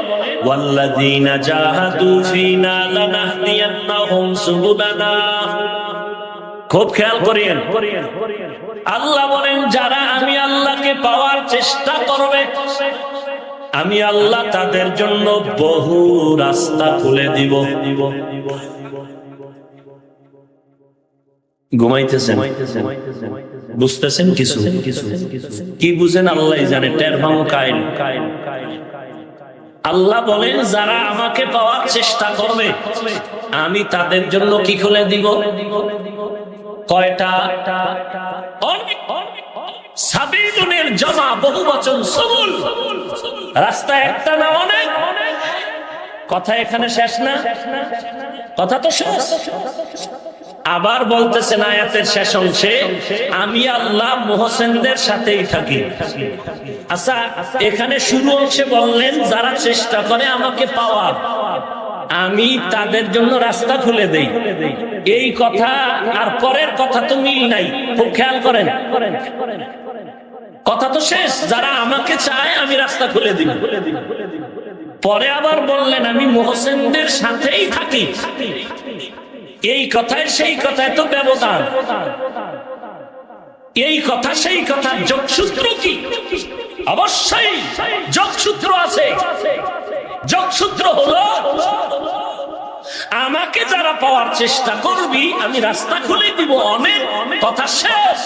ওয়াল্লাযীনা জাহাদু ফীনা লানাহদিয়ান্নাহুম সুবুলানা। খুব খেয়াল করিয়েন। আল্লাহ বলেন যারা আমি আল্লাহকে পাওয়ার চেষ্টা করবে আমি আল্লাহ তাদের জন্য বহু রাস্তা খুলে দিব। ঘুমাইতেছেন, বুঝতেছেন কিছু? কি বুঝেন আল্লাহ জানে। টের পাবো কাইল। আল্লাহ বলেন যারা আমাকে পাওয়ার চেষ্টা করবে আমি তাদের জন্য কি খুলে দিব? কয়টা? সাবিলুনের জমা, বহু বচন সুবুল। রাস্তা একটা না অনেক। কথা এখানে শেষ না, কথা তো শেষ। আবার বলতেছেন আয়াতের শেষ অংশে আমি আল্লাহ মুহসিনদের সাথেই থাকি। আচ্ছা, এখানে শুরু অংশে বললেন যারা চেষ্টা করে আমাকে পাওয়ার আমি তাদের জন্য রাস্তা খুলে দেই। এই কথা আর পরের কথা তো মিল নাই, খুব খেয়াল করেন। কথা তো শেষ, যারা আমাকে চায় আমি রাস্তা খুলে দিই। পরে আবার বললেন আমি মুহসিনদের সাথেই থাকি। এই কথায় সেই কথায় তো ব্যবধান। এই কথা সেই কথা যোগসূত্র কি? অবশ্যই যোগসূত্র আছে। যোগসূত্র হলো আমাকে যারা পাওয়ার চেষ্টা করবি আমি রাস্তা খুলে দিব অনেক। কথা শেষ।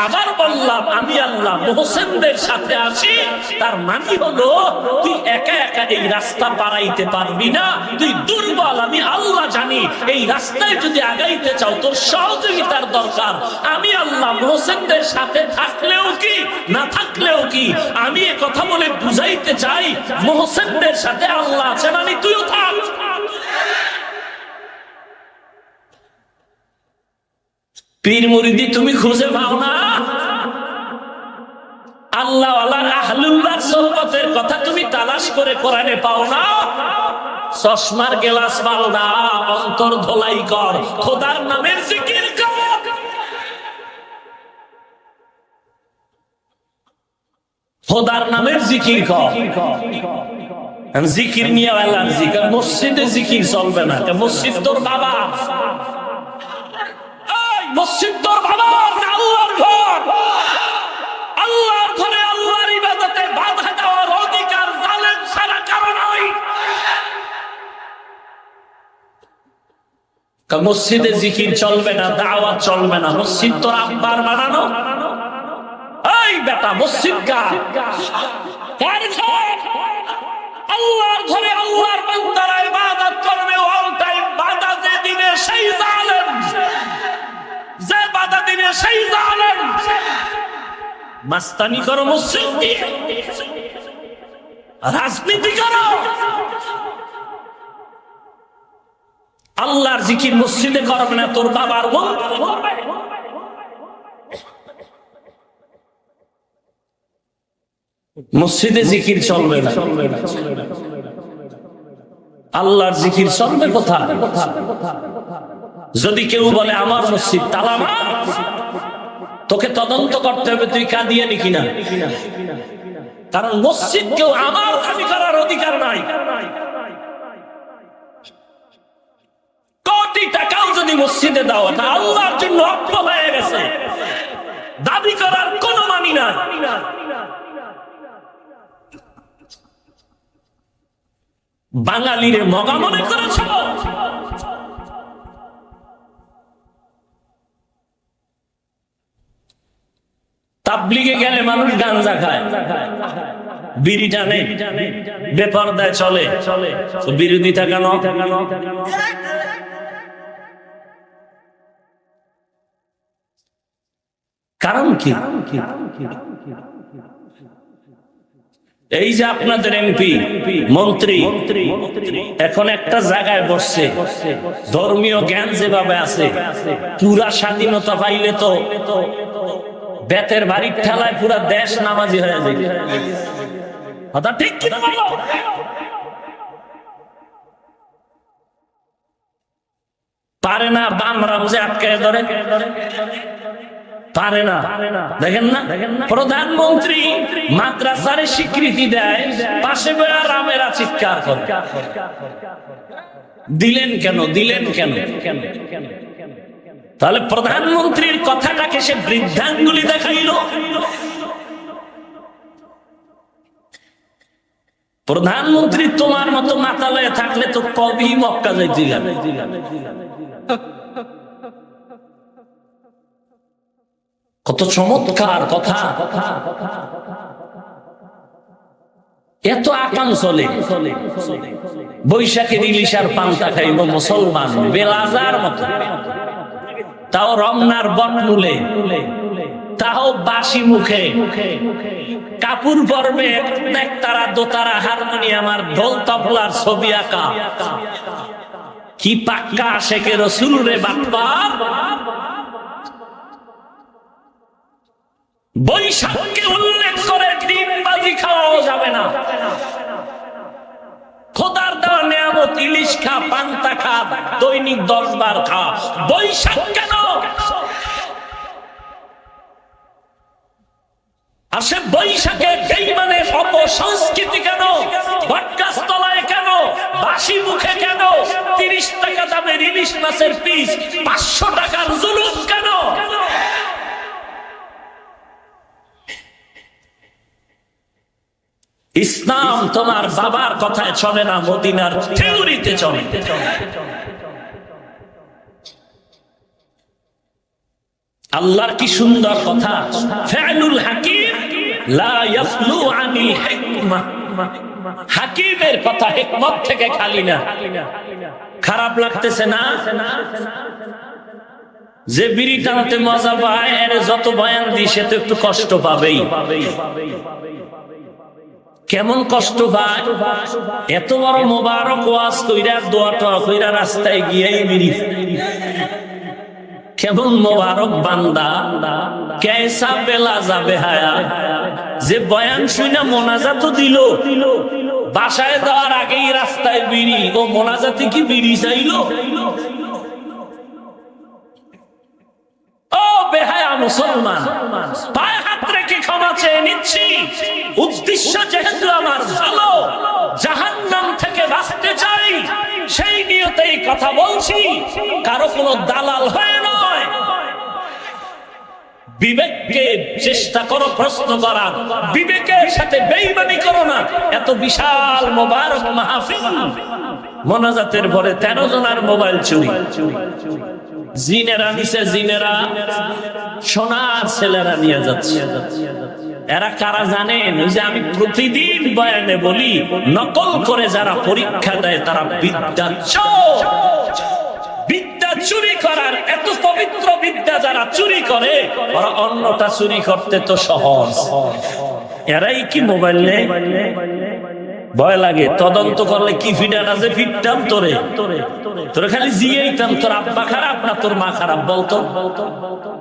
আবার বললাম আমি আল্লাহ মুহসিনদের সাথে আছি। তার মানে হলো তুই একা একা এই রাস্তা পারাইতে পারবি না, তুই দুর্বল। আমি আল্লাহ জানি এই রাস্তায় যদি আগাইতে চাও তোর সহযোগিতার দরকার। আমি আল্লাহ মুহসিনদের সাথে থাকলেও কি না থাকলেও কি, আমি এ কথা বলে বুঝাইতে চাই মুহসিনদের সাথে আল্লাহ আছে, মানে তুইও থাক। পীর মুরিদি তুমি খুঁজে পাও না, আল্লাহ ওয়ালার আহলুল্লাহর সোহবতের কথা তুমি তালাশ করে কোরআনে পাও না। চশমার গ্লাস পাও না, অন্তর ধোলাই কর, খোদার নামের জিকির কর। খোদার নামের জিকির কর। জিকির নিয়ে অ্যালার্জি। মসজিদে জিকির চলবে না। মসজিদ তোর বাবা, মসজিদ তোর বাবার না আল্লাহর ঘর। আল্লাহর ঘরে আল্লাহর ইবাদতে বাধা দেওয়ার অধিকার জালেম ছাড়া কারো নাই। মসজিদে জিকির চলবে না, দাওয়াত চলবে না। মসজিদ তোর আব্বার বানানো। এই বেটা মসজিদ কার? আল্লাহর ঘরে আল্লাহর বান্দারা ইবাদত করবে। অল টাইম বাধা যে দিনে সেই জালেম, যে বাধা দিনে সেই জালেম। মাস্তানি করো মসজিদ দিয়ে, রাজনীতি করো। আল্লাহর জিকির মসজিদে করবে না, তোর বাবার মসজিদে জিকির চলবে না। আল্লাহর জিকির চলবে কোথায়? যদি কেউ বলে আমার মসজিদ তালা মার, তোকে তদন্ত করতে হবে তুই কাদিয়ানি কিনা। কারণ মসজিদ কেউ আমার দাবি করার অধিকার নাই। কোটি টাকাও যদি মসজিদে দাও, তা আল্লাহর জন্য অর্থ হয়ে গেছে, দাবি করার কোনো মানি নাই। বাঙালিরে মগা মনে করেছ? তাবলিগে গেলে মানুষ গাঞ্জা খায়, বিড়ি টানে, বেপরদায় চলে। বিরোধিতা কেন? কারণ কি? এই যে আপনাদের এমপি মন্ত্রী এখন একটা জায়গায় বসছে, ধর্মীয় জ্ঞান যেভাবে আছে, পুরা স্বাধীনতা পাইলে তো বেতের বাড়ির ঠেলায় পুরা দেশ নামাজি হয়ে যায়। কথা ঠিক কি না? পারে না, বামরা বুঝে আটকে ধরে, পারে না। দেখেন না, প্রধানমন্ত্রী মাদ্রাসার স্বীকৃতি দেয়, পাশে বয়া রামেরা চিৎকার করে। দিলেন কেন? দিলেন কেন? তাহলে প্রধানমন্ত্রীর কথাটাকে সে বৃদ্ধাঙ্গুলি দেখাইল। প্রধানমন্ত্রী তোমার মতো মাতালয়ে থাকলে তো কবি মক্কা যাইতে গেলে। কত চমৎকার কথা, এত আকাম চলে। বৈশাখের ইলিশার পান্তা খাইব মুসলমান বেলাজার মতো, তাও রমনার বটমূলে, তাও বাসি মুখে, কাপড় পরবে একতারা দোতারা হারমোনিয়াম আর ঢোল তবলার ছবি আঁকা। কি পাক্কা আশেকে রসুল রে বাপ্পা। বৈশাখকে উল্লেখ করে ডিমবাজি খাওয়াও যাবে না। খোদার দেওয়া নিয়ামত ইলিশ খা, পান্তা খা, দৈনিক 10 বার খা। বৈশাখ কেন? আর সে বৈশাখে বেঈমানের অপসংস্কৃতি কেন? বটগাছতলায় কেন? বাসি মুখে কেন? 30 টাকা দামের ইলিশ মাছের পিস 500 টাকার জুলুম কেন? ইসলাম তোমার বাবার কথায় চলে না, মদিনার থিওরিতে চলে। আল্লাহর কি সুন্দর কথা, ফা'লুল হাকিম লা ইয়াফলু আনিল হিকমা। হাকিমের কথা হিকমত থেকে খালি না। খারাপ লাগতেছে না? যে বিড়ি টানতে মজা পায় এর যত বয়ান দিই সে তো একটু কষ্ট পাবেই। কেমন কষ্ট পায়? এত বড় মোবারক ওয়াজ কইরা দোয়া টোয়া কইরা রাস্তায় গিয়ে বিড়ি। কেমন মোবারক বান্দা, কেসা বেলা যাবে হায়া, যে বয়ান শুনে মোনাজাত দিল, বাসায় যাওয়ার আগেই রাস্তায় বিড়ি। ও মোনাজাতে কি বিড়ি চাইল? ও বেহায়া মুসলমান, পায়ে হাত রেখে ক্ষমা চেয়ে নিচ্ছি। উদ্দেশ্য যেহেতু আমার ভালো, জাহান্নাম থেকে বাঁচতে চাই, সেই নিয়তেই কথা বলছি। কারো কোনো দালাল হয়ে নয়। বিবেককে চেষ্টা করো প্রশ্ন করার, বিবেকের সাথে বেঈমানি করো না। এত বিশাল মোবারক মাহফিল, মোনাজাতের পরে 13 জনের মোবাইল চুরি। জিনেরা নিচে, জিনেরা সোনার ছেলেরা নিয়ে যাচ্ছে। এরা কারা জানেন? ওই যে আমি প্রতিদিন বয়ানে বলি, নকল করে যারা পরীক্ষা দেয় তারা বিদ্যা চোর। বিদ্যা চুরি করার এত পবিত্র বিদ্যা যারা চুরি করে, ওরা অন্যটা চুরি করতে তো সহজ। এরাই কি মোবাইল নেই? ভয় লাগে। তদন্ত করলে কি ফিডার আছে, ফিরতাম তোরে তোরে খালি জিয়েইতাম। তোর আব্বা খারাপ না তোর মা খারাপ বলতো?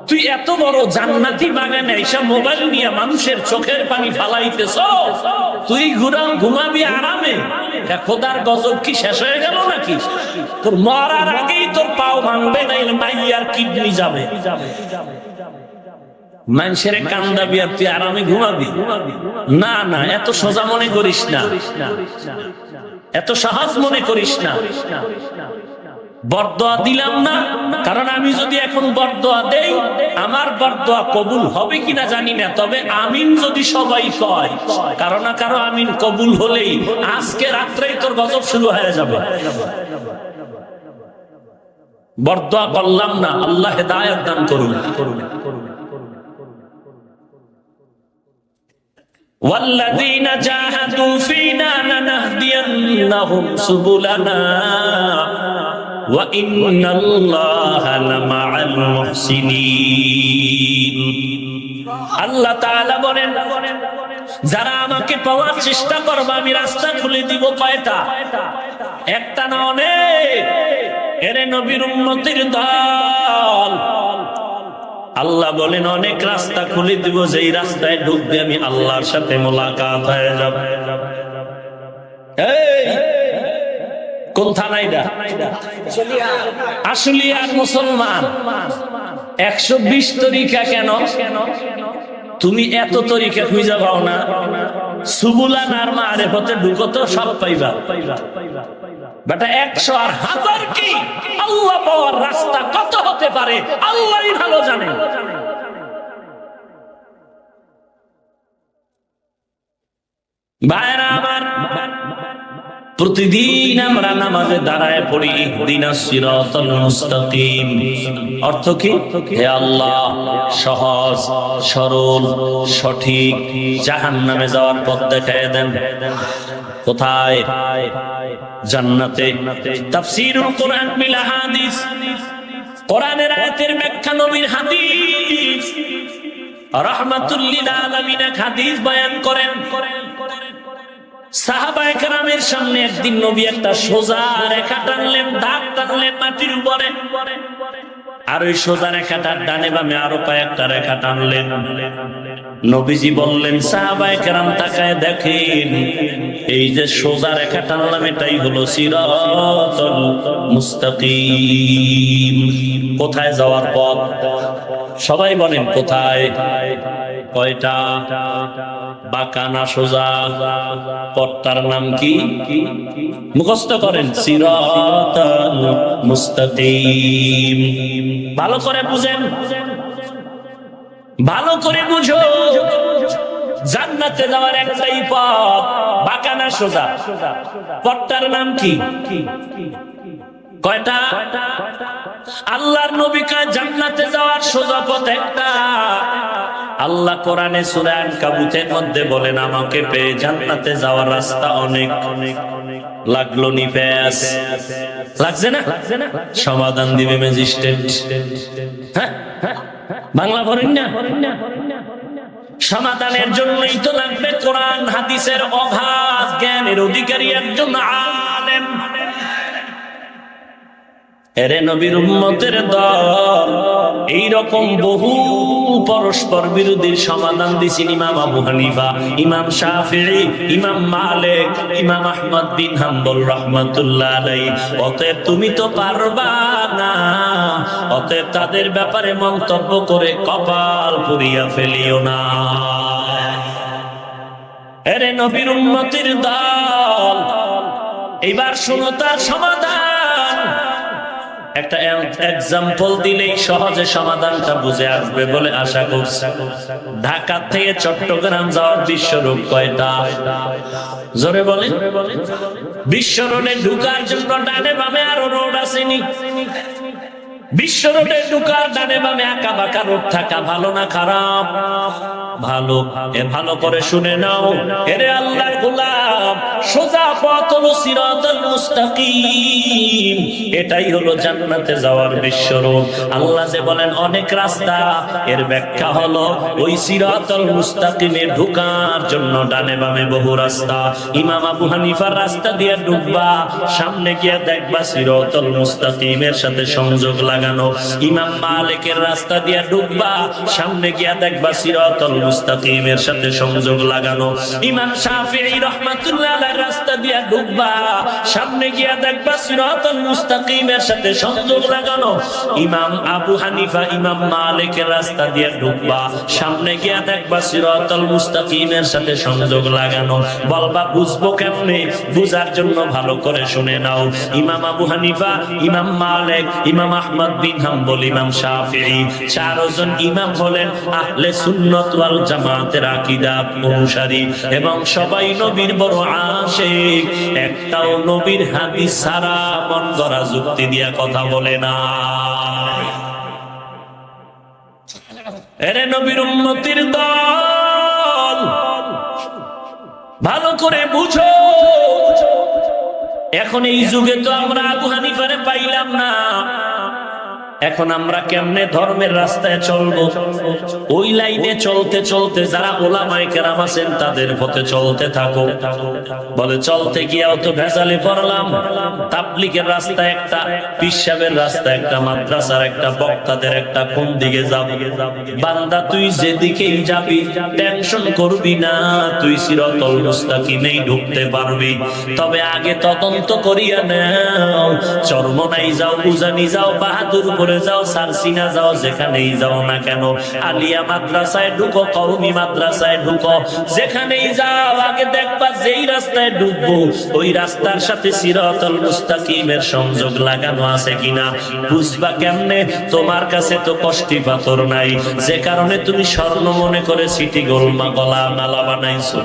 তুই এত বড় জান্নাতি বাগানে এসব মোবাইল নিয়ে মানুষের চোখের পানি ফালাইতেছ। তুই ঘুমাবি আরামে, খোদার গজব কি শেষ হয়ে গেল নাকি? তোর মরার আগেই তোর পাও ভাঙবে, নাইলে মাইয়ার কিডনি যাবে। মানুষের কান্দাবি আর তুই আরামে ঘুমাবি? না না, এত সোজা মনে করিস না, এত সহজ মনে করিস না। বরদোয়া দিলাম না, কারণ আমি যদি এখন বরদোয়া দেই, আমার বরদোয়া কবুল হবে কিনা জানি না। তবে আমিন যদি সবাই কয়, কারো না কারো আমিন কবুল হলেই আজকে রাত্রেই তোর গজব শুরু হয়ে যাবে। বরদোয়া করলাম না, আল্লাহ হেদায়েত দান করুন। والذين جاهدوا فينا لنهدينهم سبلنا وإن الله لمع المحسنين। আল্লাহ তাআলা বলেন, যারা আমাকে পাওয়ার চেষ্টা করবে আমি রাস্তা খুলে দিব। কয়টা? একটা না, অনেক। এরে নবীর উম্মতের দল, আল্লাহ বলেন অনেক রাস্তা খুলে দিব, যেই রাস্তায় ঢুকবে আমি আল্লাহর সাথে মোলাকাত হয়ে যাবে। কোন থানাইডা? আশুলিয়ার মুসলমান। 120 তরিকা কেন? তুমি এত তরিকা খুঁজে পাও না? সুবুলান আর মারেফতে ঢুকো তো সব পাইবা। বেটা 100 আর 1000 কি আল্লাহ পাওয়ার রাস্তা কত হতে পারে আল্লাহই ভালো জানেন। ভাইরা আমার, প্রতিদিন আমরা নামাজে দাঁড়ায় পড়ি ইহদিনাস সিরাতাল মুস্তাকিম। অর্থ কি? হে আল্লাহ, সহজ সরল সঠিক জাহান্নামে যাওয়ার পথ দেখায় দেন। কোথায়? জান্নাতে। তাফসীরুল কোরআন বিল হাদিস, কোরআনের আয়াতের ব্যাখ্যা নবীর হাদিস, রাহমাতুল লিল আলামিন এক হাদিস বয়ান করেন। সাহাবায়ে কেরামের সামনে একদিন নবী একটা সোজা রেখা টানলেন, দাগ টানলেন মাটির উপরে, আর ওই সোজা রেখাটার ডানে বামে আরো কয়েকটা রেখা টানলেন। নবীজি বললেন, সাহাবায়ে কেরাম তাকায় দেখেন, এই যে সোজা রেখা টানলাম এটাই হলো সিরাতুল মুস্তাকিম। কোথায় যাওয়ার পথ? সবাই বলেন কোথায়? কয়টা? বাঁকা না সোজা? পথটার নাম কি? মুখস্থ করেন, সিরাতুল মুস্তাকিম। ভালো করে বুঝেন, ভালো করে বুঝো। জান্নাতে যাওয়ার একটাই পথ, বাঁকা না সোজা? পথটার নাম কি? কয়টা? আল্লাহর নবী কয় জান্নাতে যাওয়ার সোজা পথ একটা। আল্লাহ কোরআনে সূরা আনকাবুতের মধ্যে বলেন, আমাকে পেয়ে জান্নাতে যাওয়ার রাস্তা অনেক। লাগলো নি প্যাস? লাগছে না? সমাধান দিবে ম্যাজিস্ট্রেট। হ্যাঁ, বাংলা পড়েন না? সমাধানের জন্যই তো লাগবে কোরআন হাদিসের অগাধ জ্ঞানের অধিকারী একজন আলেম। এরে নবীর উম্মতের দল, এইরকম বহু পরস্পর বিরোধীর সমাধান দিয়েছেন ইমাম আবু হানিফা, ইমাম শাফিঈ, ইমাম মালিক, ইমাম আহমদ বিন হাম্বল রাহমাতুল্লাহ আলাইহি। অতএব তুমি তো পারবা না, অতএব তাদের ব্যাপারে মন্তব্য করে কপাল পুড়িয়া ফেলিও না। এরে নবীর উম্মতের দল, এবার শোনো তার সমাধান। একটা এক্সাম্পল দিলেই সহজে সমাধানটা বুঝে আসবে বলে আশা করছি। ঢাকা থেকে চট্টগ্রাম যাওয়ার বিশ্ব রোড কয়টা? জোরে বলেন। বিশ্ব রোডে ঢুকার জন্য ডানে বামে আরো রোড আসেনি? বিশ্ব রোডে ঢুকার ডানে বামে আঁকা বাঁকা রোড থাকা ভালো না খারাপ? ভালো। ভালো করে শুনে নাও, এরে আল্লাহর গোলাম, সোজা পথ হলো সিরাতুল মুস্তাকিম। এটাই হলো জান্নাতে যাওয়ার বিশ্ব রোড। আল্লাহ যে বলেন অনেক রাস্তা, এর ব্যাখ্যা হলো ওই সিরাতুল মুস্তাকিমে ঢোকার জন্য ডানে বামে বহু রাস্তা। ইমাম আবু হানিফার রাস্তা দিয়ে ঢুকবা, সামনে গিয়ে দেখবা সিরাতুল মুস্তাকিমের সাথে সংযোগ লাগানো। ইমাম মালিকের রাস্তা দিয়ে ঢুকবা, সামনে গিয়ে দেখবা সিরাতুল মুস্তাকিমের সাথে সংযোগ লাগানো। ইমাম শাফিঈ রাহমাতুল্লাহ আলাইহির রাস্তা দিয়ে ঢুকবা, সামনে গিয়ে দেখবা সিরাতুল মুস্তাকিমের সাথে সংযোগ লাগানো। ইমাম আবু হানিফা, ইমাম মালিকের রাস্তা দিয়ে ঢুকবা, সামনে গিয়ে দেখবা সিরাতুল মুস্তাকিমের সাথে সংযোগ লাগানো। বলবা বুঝবো কেমনে? বুঝার জন্য ভালো করে শুনে নাও। ইমাম আবু হানিফা, ইমাম মালিক, ইমাম আহমদ বিন হাম্বল, ইমাম শাফিঈ, চারজন ইমাম হলেন আহলে সুন্নাত ওয়াল জামাতের আকীদা অনুসারী এবং সবাই নবীর বড় আশিক। একটাও নবীর হাদিস ছাড়া মন গড়া যুক্তি দিয়া কথা বলে না। এরে নবীর উম্মতির দল, ভালো করে বুঝো। এখন এই যুগে তো আমরা আবু হানিফারে পাইলাম না, এখন আমরা কেমনে ধর্মের রাস্তায় চলবো? ওই লাইনে চলতে চলতে যারা ওলামায়ে কেরাম আছেন তাদের পথে চলতে থাকো। বলে চলতে গিয়েও তো ভেজালে পড়লাম। তাবলীগের রাস্তা একটা, পীর সাহেবের রাস্তা একটা, মাদ্রাসার একটা, বক্তাদের একটা, কোন দিকে যাবো? বান্দা তুই যেদিকেই যাবি টেনশন করবি না, তুই সিরাতুল মুস্তাকিমেই ঢুকতে পারবি। তবে আগে তদন্ত করিয়া নাও, চরমনাই যাও, উজানি যাও, বাহাদুর করে যাও, সারসিনা যাও, যেখানেই যাও না কেন, আলিয়া মাদ্রাসায় ঢুকো, কওমি মাদ্রাসায় ঢুকো, যেখানেই যাও আগে দেখবা যেই রাস্তায় ঢুকবো ওই রাস্তার সাথে সিরাতুল মুস্তাকিমের সংযোগ লাগানো আছে কিনা। বুঝবা কেমনে? তোমার কাছে তো কষ্টি পাথর নাই, যে কারণে তুমি স্বর্ণ মনে করে সিটি গোলমা গলা মালা বানাইছো।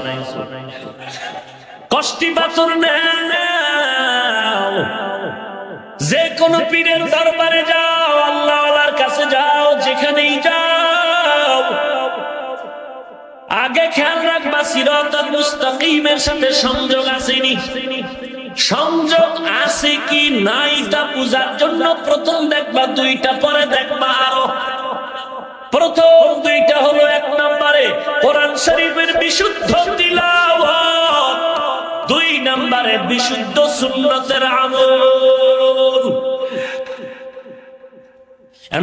কষ্টি পাথর নাও, যে কোন পীরের দরবারে যাও, আল্লাহওয়ালার কাছে যাও, যেখানেই যাও আগে খেয়াল রাখবা সিরাতুল মুস্তাকিমের সাথে সংযোগ আসেনি। সংযোগ আছে কি নাই তা বুঝার জন্য প্রথম দেখবা দুইটা, পরে দেখবা আরো। প্রথম দুইটা হলো, এক নম্বরে কোরআন শরীফের বিশুদ্ধ তিলাওয়াত, দুই নম্বরে বিশুদ্ধ সুন্নতের আমল।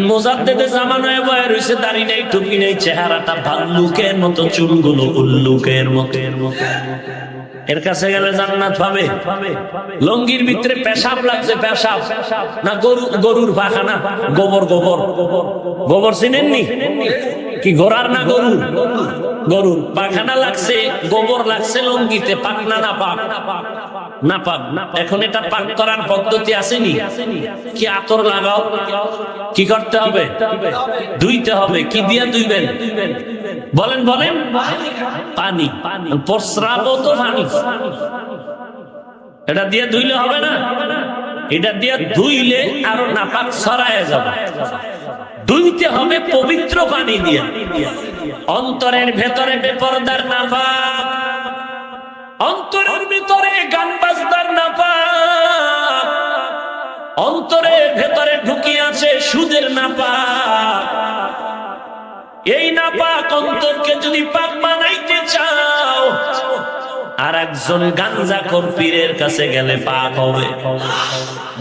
মুজাদ্দিদে জামানায় বয়ে রয়েছে, দাড়ি নেই, টুপি নেই, চেহারাটা ভাল্লুকের মতো, চুলগুলো উল্লুকের মতো। এর কাছে গেলে জান্নাত পাবে? লঙ্গির ভিতরে পেশাব লাগছে, পেশাব না গরুর পাখানা, গোবর গোবর গোবর চিনেননি কি? গোরার না গরুর? গরুর পাখানা লাগছে, গোবর লাগছে লঙ্গিতে, পাক না না পাক? না পাক। এখন এটা পাক করার পদ্ধতি আসেনি কি? আতর লাগাও, কি করতে হবে? ধুইতে হবে। কি দিয়ে ধুইবেন? বলেন বলেন। পানি। প্রস্রাব তো পানি, এটা দিয়ে ধুইলে হবে না। এটা দিয়ে ধুইলে আরো নাপাক ছড়ায় যাবে। ধুইতে হবে পবিত্র পানি দিয়ে। অন্তরের ভেতরে বেপরদার নাপাক, অন্তরের ভিতরে গান বাজদার নাপাক, অন্তরের ভেতরে ঢুকি আছে সুদের নাপাক। এই নাপাক অন্তরকে যদি পাক বানাইতে চাও, আর একজন গাঞ্জাখোর পীরের কাছে গেলে পাক হবে,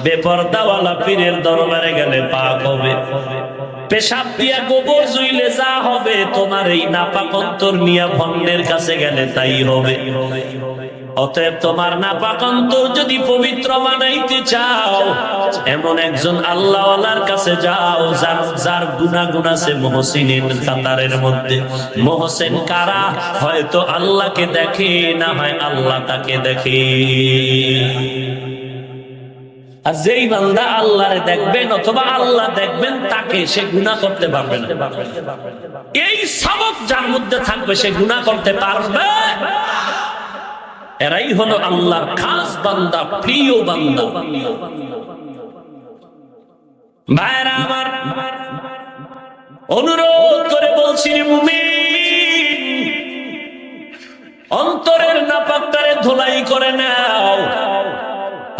বেপরদাওয়ালা পীরের দরবারে গেলে পাক হবে। পেশাব দিয়া গোবর জুইলে যা হবে, তোমার এই নাপাক অন্তর নিয়ে ভন্ডের কাছে গেলে তাই হবে। অতএব তোমার নাপাক অন্তর যদি পবিত্র বানাইতে চাও, এমন একজন আল্লাহওয়ালার কাছে যাও যার গুনাহ আছে মুহসিনের কাতারের মধ্যে। মুহসিন কারা? হয়তো আল্লাহকে দেখে, না হয় আল্লাহ তাকে দেখে। আর যেই বান্দা আল্লাহরে দেখবেন অথবা আল্লাহ দেখবেন তাকে, সে গুনাহ করতে পারবে না। এই সবক যার মধ্যে থাকবে সে গুনাহ করতে পারবে। এরাই হলো আল্লাহর খাস বান্দা, প্রিয় বান্দা। ভাইরা আমার, অনুরোধ করে বলছি মুমিন, অন্তরের নাপাকটারে ধুলাই করে নাও।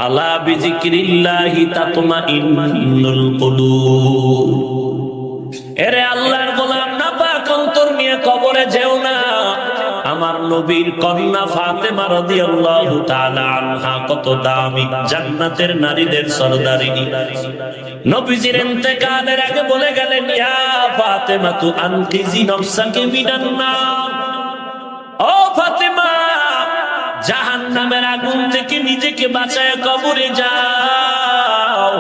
আলা বিযিকরিল্লাহি তাতমাইন্নুল কুলুব। এরে আল্লাহর গোলাম, নাপাক অন্তর নিয়ে কবরে যেও না। আমার নবীর কন্যা ফাতেমা রাদিয়াল্লাহু তাআলা আনহা কত দামি, জান্নাতের নারীদের সরদারিনী। নবীজির ইন্তেকালের আগে বলে গেলেন, ইয়া ফাতেমা তু আনকিজি নফসাকে মিনান নার। ও ফাতেমা, জাহান্নামের আগুন থেকে নিজেকে বাঁচায় কবরে যাও।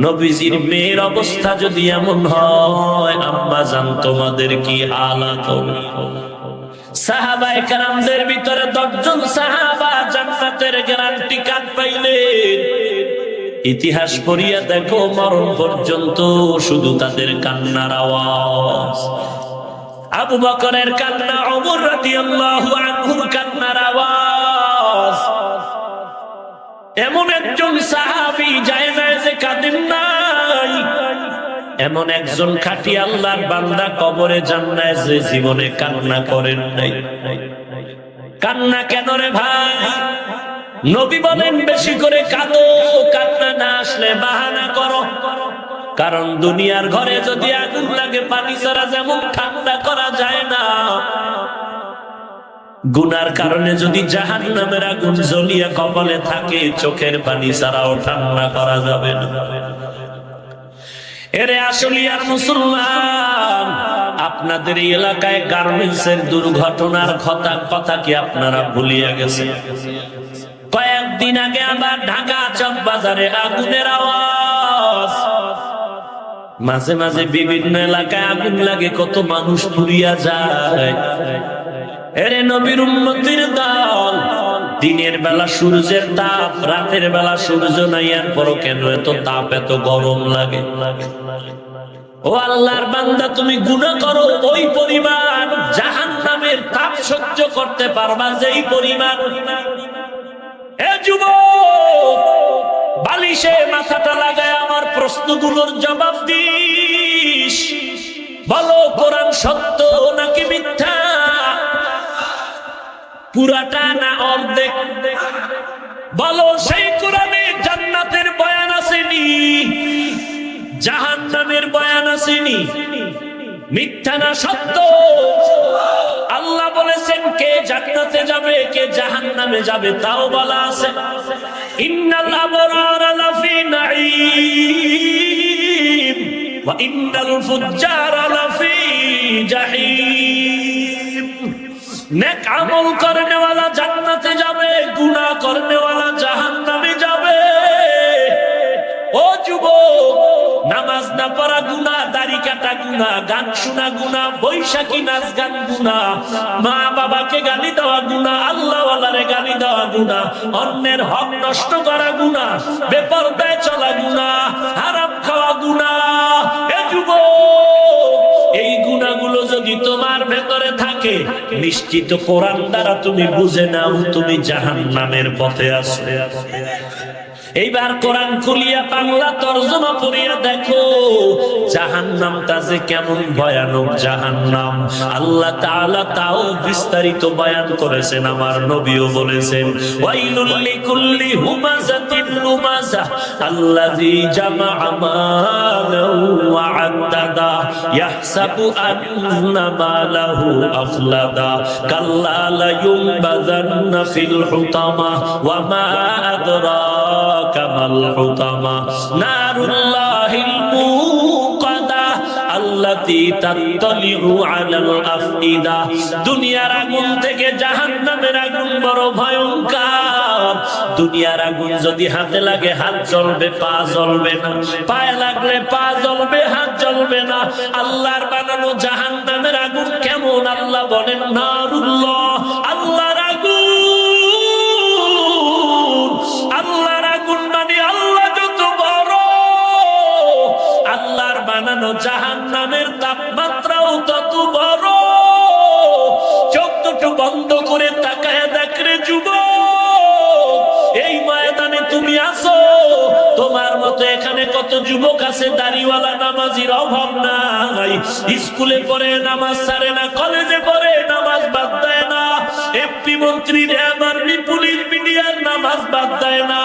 নবীজির মেয়ের অবস্থা যদি এমন হয়, আম্মা জান তোমাদের কি হালাত হবে? সাহাবায়ে কেরামদের ভিতরে 10 জন সাহাবা জান্নাতের গ্যারান্টি কার্ড পাইলেন। ইতিহাস পড়িয়া দেখো, মরণ পর্যন্ত শুধু তাদের কান্নার আওয়াজ। আবু বকরের কান্না, ওমর রাদিয়াল্লাহু আনহুর কান্নার আওয়াজ। এমন একজন সাহাবী যায় যে কাঁদেন নাই, এমন একজন খাঁটি আল্লাহর বান্দা কবরে যান না যে জীবনে কান্না করেন নাই। কান্না কেন রে ভাই? নবী বলেন বেশি করে কাঁদো, কান্না না আসলে বাহানা করো। কারণ দুনিয়ার ঘরে যদি আগুন লাগে, পানি ছাড়া যেমন ঠান্ডা করা যায় না, গুনার কারণে যদি জাহান্নামের আগুন জ্বলিয়ে কপালে থাকে, চোখের পানি ছাড়াও ঠান্ডা করা যাবে না। এরে আসলিয়ার মুসলমান, আপনাদের এই এলাকায় গার্মেন্টসের দুর্ঘটনার কথা কি আপনারা ভুলিয়ে গেছেন? কয়েকদিন আগে আবার ঢাকা চক বাজারে আগুনের আওয়াজ। মাঝে মাঝে বিভিন্ন এলাকায় আগুন লাগে, কত মানুষ পুড়িয়া যায়। এরে নবীর উম্মতের দল, দিনের বেলা সূর্যের তাপ, রাতের বেলা সূর্য নাই, আর পরও কেন এত তাপ, এত গরম লাগে? ও আল্লাহর বান্দা, তুমি গুনাহ করো ওই পরিমাণ জাহান্নামের তাপ সহ্য করতে পারবা যেই পরিমাণ। এ যুবক, বালিশে মাথাটা লাগায় আমার প্রশ্নগুলোর জবাব দিস। বলো, কোরআন সত্য নাকি মিথ্যা? পুরাটা না অর্ধেক? বলো, সেই কোরআনে জান্নাতের বয়ান আসেনি, জাহান্নামের বয়ান আসেনি? মিথ্যা না সত্য? আল্লাহ বলেছেন কে জান্নাতে যাবে, কে জাহান্নামে যাবে তাও বলা আছে। ইন্নাল আবরারা লাফি নাঈম ওয়া ইন্নাল ফুজ্জারা লাফি জাহিম। নেক আমল করনে ওয়ালা জান্নাতে যাবে, গুনাহ করনে ওয়ালা জাহান্নামে যাবে। ও যুবক, নামাজ না পড়া গুনাহ, দাড়ি কাটা গুনাহ, গান শোনা গুনাহ, বৈশাখী নাচ গান গুনাহ, মা বাবাকে গালি দেওয়া গুনাহ, আল্লাহ ওয়ালারে গালি দেওয়া গুনাহ, অন্যের হক নষ্ট করা গুনাহ, বেপরদায় চলা গুনাহ, হারাম খাওয়া গুনাহ। এ যুবক, এই গুনাহগুলো যদি তোমার ভেতরে থাকে, নিশ্চিত কোরআন দ্বারা তুমি বুঝে নাও তুমি জাহান্নামের পথে আছো। এইবার কোরআন খুলিয়া বাংলা তরজমা পড়িয়া দেখো, জাহান্নামটা যে কেমন ভয়ানক জাহান্নাম আল্লাহ তাআলা তাও বিস্তারিত বয়ান করেছেন, আমার নবীও বলেছেন। ওয়াইলুল লিকুল্লি হুমাযাতিন লুমাযা আল্লাযী জামাআ মালাহু ওয়া আদ্দাদা ইয়াহসাবু আন্না মালাহু আফলাদা কাল্লা লা ইউনবাযান্না ফিল হুতামা ওয়া মা আদরা কামাল হুতামা নারুল্লাহিল মুকাদা আল্লাতী তাত্তালিউ আলাল আফইদা। দুনিয়ার আগুন থেকে জাহান্নামের আগুন বড় ভয়ঙ্কর। দুনিয়ার আগুন যদি হাতে লাগে হাত জ্বলবে, পা জ্বলবে না, পায়ে লাগলে পা জ্বলবে, হাত জ্বলবে না। আল্লাহর বানানো জাহান্নামের আগুন কেমন? আল্লাহ বলেন নারুল্লাহ, আল্লাহর আগুন। আল্লাহর আগুন মানে আল্লাহ যত বড়, আল্লাহর বানানো জাহান্নামের তাপমাত্রাও তত বড়। চোখ দুটো বন্ধ করে তাকায় দেখ রে যুবক, এই ময়দানে তুমি আছো, তোমার মতো এখানে কত যুবক আছে দাড়িওয়ালা, নামাজির অভাব নাই। স্কুলে পড়ে নামাজ ছাড়ে না, কলেজে পড়ে নামাজ বাদ দেয় না, এমপি মন্ত্রী আর্মি পুলিশ মিডিয়ার নামাজ বাদ দেয় না,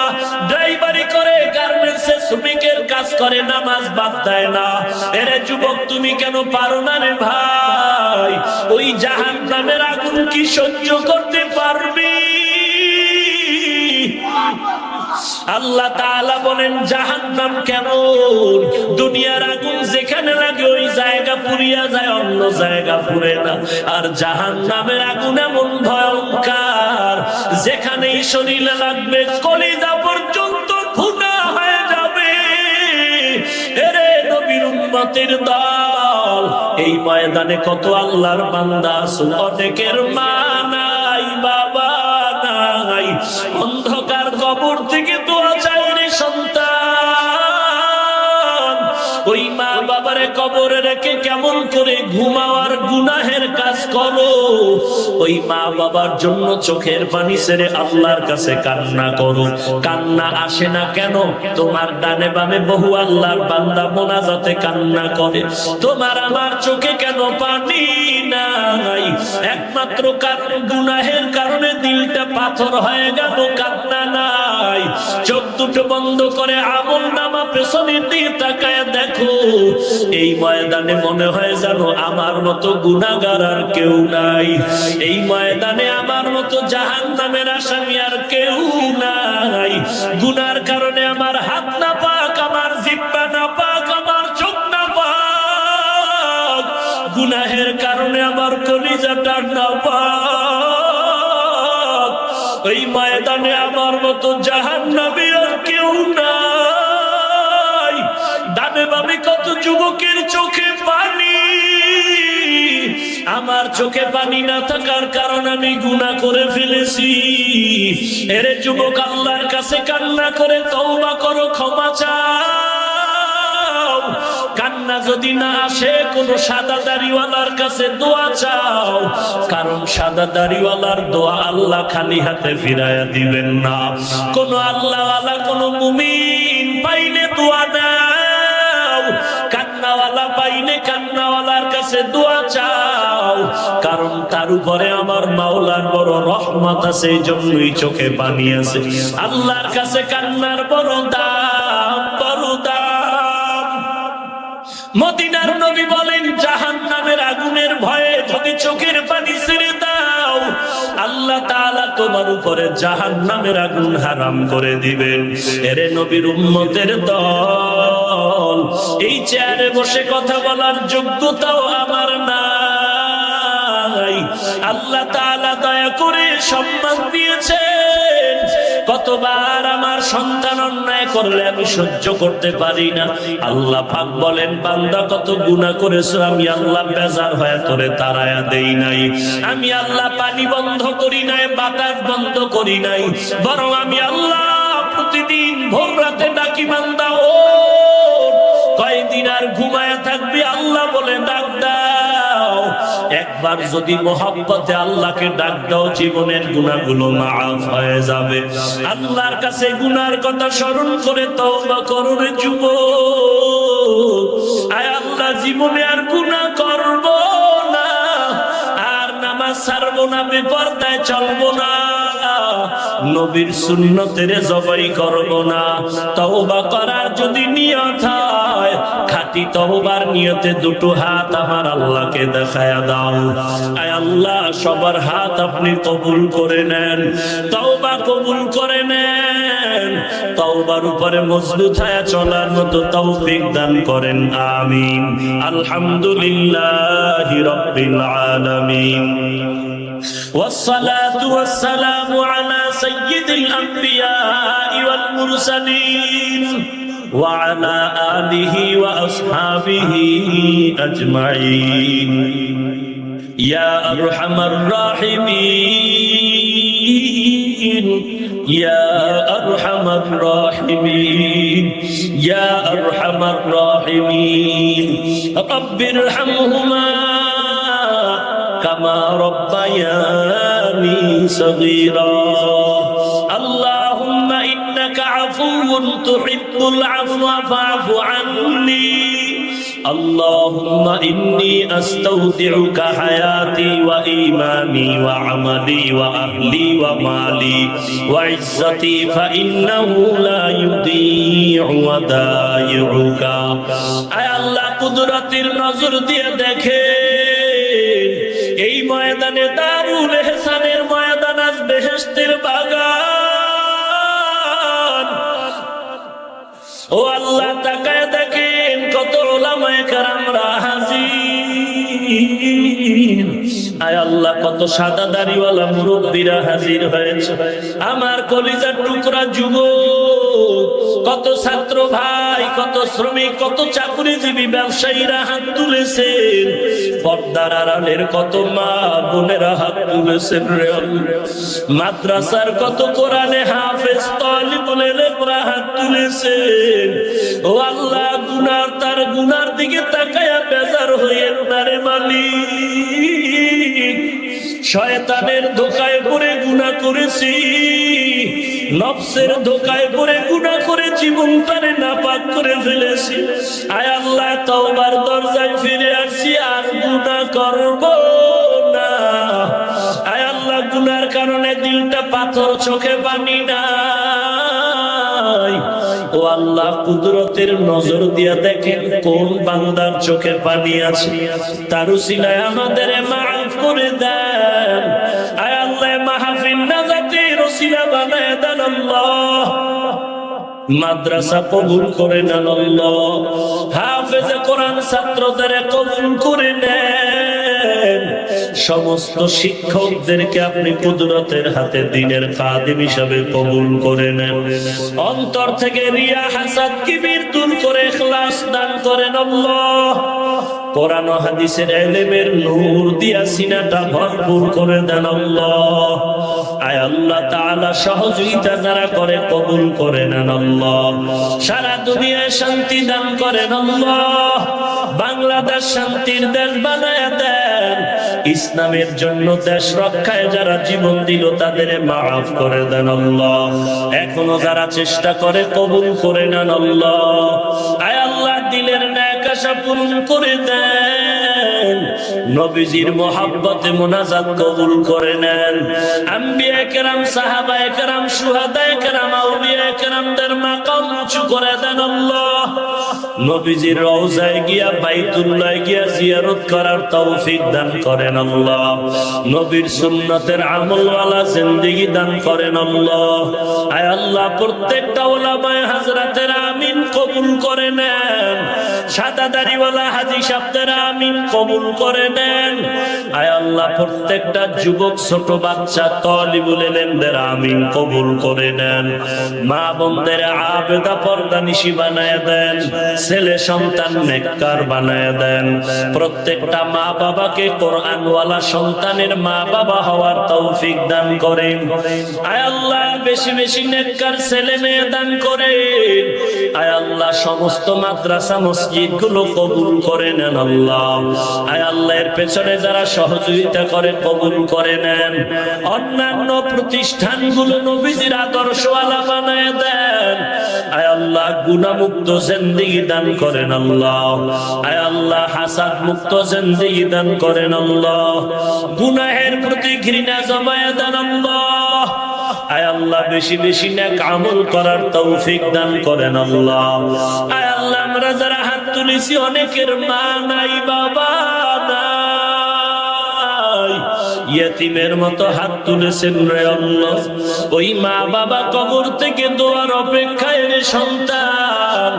ড্রাইভারি করে গার্মেন্টসে শ্রমিকের কাজ করে নামাজ বাদ দেয় না। এরে যুবক, তুমি কেন পারো না রে ভাই? ওই জাহান্নামের আগুন কি সহ্য করতে পারবি? আল্লাহ তাআলা বলেন জাহান্নাম কেমন? দুনিয়ার আগুন যেখানে লাগে ওই জায়গা পুড়িয়া যায়, অন্য জায়গা পুড়ে না। আর জাহান্নামের আগুন এমন ভয়ঙ্কর, যেখানেই শরীরে লাগবে কলিজা পর্যন্ত ভুনা হয়ে যাবে। এরে নবীর উম্মতের দল, এই ময়দানে কত আল্লাহর বান্দা আছে, অনেকের মা নাই, বাবা নাই, অন্ধকার কবর থেকে দোয়া চাই রে সন্তান। ওই মা বাবারে কবরে রেখে কেমন করে ঘুমাওয়ার গুনাহের কাজ করো। ওই মা বাবার জন্য চোখের পানি ছেড়ে আল্লাহর কাছে কান্না করো। কান্না আসে না কেন? তোমার ডানে বামে বহু আল্লাহর বান্দা মোনাজাতে কান্না করে, তোমার আমার চোখে কেন পানি নাই? একমাত্র কারণ গুনাহের কারণে দিলটা পাথর হয়ে গেল, কান্না নাই। চোখ দুটো বন্ধ করে আমল নামা পেছনের দিকে তাকায় দেখো, এই ময়দানে মনে হয় যেন আমার মতো গুনাহগার আর কেউ নাই। এই ময়দানে আমার মতো জাহান্নামের আসামি আর কেউ নাই। গুনার কারণে আমার হাত না পাক, আমার জিহ্বা না পাক, আমার চোখ না পাক। গুনাহের কারণে আমার কলিজাটা না পাক। এই ময়দানে আমার মতো জাহান্নামী আর কেউ নাই। ডানে ডানে বামে কত যুবকের চোখে পানি, আমার চোখে পানি না থাকার কারণ আমি গুনাহ করে ফেলেছি। এরে যুবক, আল্লাহর কাছে কান্না করে তওবা করো, ক্ষমা চাও। কান্না যদি না আসে, কোন সাদা দাড়িওয়ালার কাছে দোয়া চাও, কারণ সাদা দাড়িওয়ালার দোয়া আল্লাহ খালি হাতে ফিরাইয়া দিবেন না। কোন আল্লাহওয়ালা, কোন মুমিন পাইলে দোয়া দাও, কান্নাওয়ালা পাইলে কান্নাওয়ালার কাছে দোয়া চাও, কারণ তার উপরে আমার মাওলার বড় রহমত আছে, এই জন্যই চোখে পানি আছে। আল্লাহর কাছে কান্নার বড় দাম, বড় দাম। মদিনার নবী বলেন, জাহান্নামের আগুনের ভয়ে যদি চোখের পানি ছেড়ে দাও, আল্লাহ তাআলা তোমার উপরে জাহান্নামের আগুন হারাম করে দিবেন। এরে নবীর উম্মতের দল, এই চেয়ারে বসে কথা বলার যোগ্যতাও আমার নাই। আল্লাহ তাআলা দয়া করে সম্মান দিয়েছেন। কতবার আমার সন্তান অন্যায় করলে আমি সহ্য করতে পারি না। আল্লাহ পাক বলেন, বান্দা কত গুনাহ করেছো, আমি আল্লাহ বেজার হয়ে তোরে তাড়ায়া দেই নাই। আমি আল্লাহ পানি বন্ধ করি নাই, বাতাস বন্ধ করি নাই, বরং আমি আল্লাহ প্রতিদিন ভোর রাতে ডাকি, বান্দা ও কয়দিন আর ঘুমায়া থাকবি, আল্লাহ বলে ডাক দাও। একবার যদি মোহাব্বতে আল্লাহকে ডাক দাও, জীবনের গুনাহগুলো মাফ হয়ে যাবে। আল্লাহর কাছে গুনার কথা স্মরণ করে তওবা করো রে যুবক। আয় আল্লাহ, জীবনে আর গুনাহ করব না, আর নামাজ ছাড়বো না, বেপরদায় চলবো না, নবীর সুন্নতের জবাই করব না। তওবা করার যদি নিয়ত হয়, খাঁটি তওবার নিয়তে দুটো হাত আমার আল্লাহকে দেখায়া দাও। আয় আল্লাহ, সবার হাত আপনি কবুল করে নেন, তওবা কবুল করে নেন, তওবার উপরে মজবুত হয়ে চলার মতো তৌফিক দান করেন, আমিন। আলহামদুলিল্লাহি রাব্বিল আলামিন। والصلاة والسلام على سيد الأنبياء والمرسلين وعلى آله وأصحابه أجمعين يا أرحم الراحمين يا أرحم الراحمين يا أرحم الراحمين رب ارحمهما كما ربياني صغيرا اللهم إنك عفو تحب العفو فاعف عني اللهم إني أستودعك حياتي وإيماني وعملي وأهلي ومالي وعزتي فإنه لا يضيع ودائعك أي الله قدرة النظر দিয়ে দেখেন এই ময়দানে দারুল ইহসানের ময়দান আজ বেহেশতের বাগান ও আল্লাহ তাকায় দেখেন কত উলামায়ে কেরামরা হাজির আয় আল্লাহ কত সাদা দাড়িওয়ালা মুরব্বিরা হাজির হয়েছে আমার কলিজার টুকরা যুবক কত ছাত্র ভাই কত শ্রমিক কত চাকরিজীবী ব্যবসায়ীরা হাত তুলেছেন পর্দার আড়ালের কত মা বোনেরা হাত তুলেছেন রে মাদ্রাসার কত কোরআনে হাফেজ তালিবুল ইলমরা হাত তুলেছেন ও আল্লাহ গুনার তার গুনার দিকে তাকায়া বেজার হইয়েন না রে মালিক শয়তানের ধোঁকায় পড়ে গুনাহ করেছি নফসের ধোঁকায় পড়ে গুনাহ করে জীবনটারে নাপাক করে ফেলেছি আয় আল্লাহ তওবার দরজায় ফিরে আসছি আর গুনাহ করব না আয় আল্লাহ গুনার কারণে দিলটা পাথর চোখে পানি নাই ও আল্লাহ কুদরতের নজর দিয়া দেখেন কোন বান্দার চোখে পানি আছে তার উসিলায় আমাদের মাফ করে দেন আয় আল্লাহ মাহফিল নাজাতের উসিলা বানায় দেন আল্লাহ মাদ্রাসা কবুল করে নেন আল্লাহ হাফেজে কোরআন ছাত্রদের কবুল করে নেন সমস্ত শিক্ষকদেরকে আপনি কুদরতের হাতে দ্বীনের খাদিম হিসাবে কবুল করে নেন। অন্তর থেকে রিয়া হাসাদ কিবির দূর করে ইখলাস দান করেন আল্লাহ। কোরআন ও হাদিসের ইলমের নূর দিয়া সিনাটা ভরপুর করে দেন আল্লাহ। আয় আল্লাহ তাআলা সহযোগিতা যারা করে কবুল করে নেন আল্লাহ। সারা দুনিয়ায় শান্তি দান করেন আল্লাহ। বাংলাদেশ শান্তির দেশ বানায় দেন। ইসলামের জন্য দেশ রক্ষায় যারা জীবন দিল তাদের মাফ করে দেন আল্লাহ। এখনো যারা চেষ্টা করে কবুল করে নেন আল্লাহ। আয় আল্লাহ দিলের নেক আশা পূরণ করে দেন। নবীজির মোহাব্বতে মোনাজাত কবুল করে নেন। আম্বিয়া কেরাম, সাহাবায়ে কেরাম, শুহাদায়ে কেরাম, আউলিয়ায়ে কেরামদের মাকাম উঁচু করে দেন আল্লাহ। নবীজির রওজায় গিয়া, বাইতুল্লাহ গিয়া জিয়ারত করার তৌফিক দান করেন আল্লাহ। নবীর সুন্নতের আমলওয়ালা জিন্দেগি দান করেন আল্লাহ। আয় আল্লাহ প্রত্যেকটা উলামায়ে হযরতের আমিন কবুল করে নেন। সাদা দাড়িওয়ালা হাজী সাহেবদের আমিন কবুল করে নেন। আয় আল্লাহ প্রত্যেকটা যুবক, ছোট বাচ্চা, তালিবুল ইলমদের আমিন কবুল করে নেন। মা বোনদের আবেদা পর্দানিশী বানায় দেন। ছেলে সন্তান নেককার বানায় দেন। প্রত্যেকটা মা বাবাকে কোরআনওয়ালা সন্তানের মা বাবা হওয়ার তৌফিক দান করেন। আয় আল্লাহ বেশি বেশি নেককার ছেলে মেয়ে দান করেন। আয় আল্লাহ সমস্ত মাদ্রাসা মসজিদ গুলো কবুল করে নেন আল্লাহ। আয় আল্লাহ এর পেছনে যারা সহযোগিতা করে কবুল করে নেন। অন্যান্য প্রতিষ্ঠানগুলো নবীজির আদর্শওয়ালা বানায় দেন। আয় আল্লাহ গুনাহমুক্ত জিন্দেগি দান করেন আল্লাহ। আয় আল্লাহ হাসাদ মুক্ত জিন্দেগি দান করেন আল্লাহ। গুনাহের প্রতি ঘৃণা জমায়ে দেন আল্লাহ। আয় আল্লাহ বেশি বেশি নেক আমল করার তৌফিক দান করেন আল্লাহ। আয় আল্লাহ আমরা যারা হাত তুলেছি অনেকের মা নাই, বাবা নাই, ইয়েতিমের মতো হাত তুলেছেন রে আল্লাহ। ওই মা বাবা কবর থেকে দোয়ার অপেক্ষায় রে সন্তান।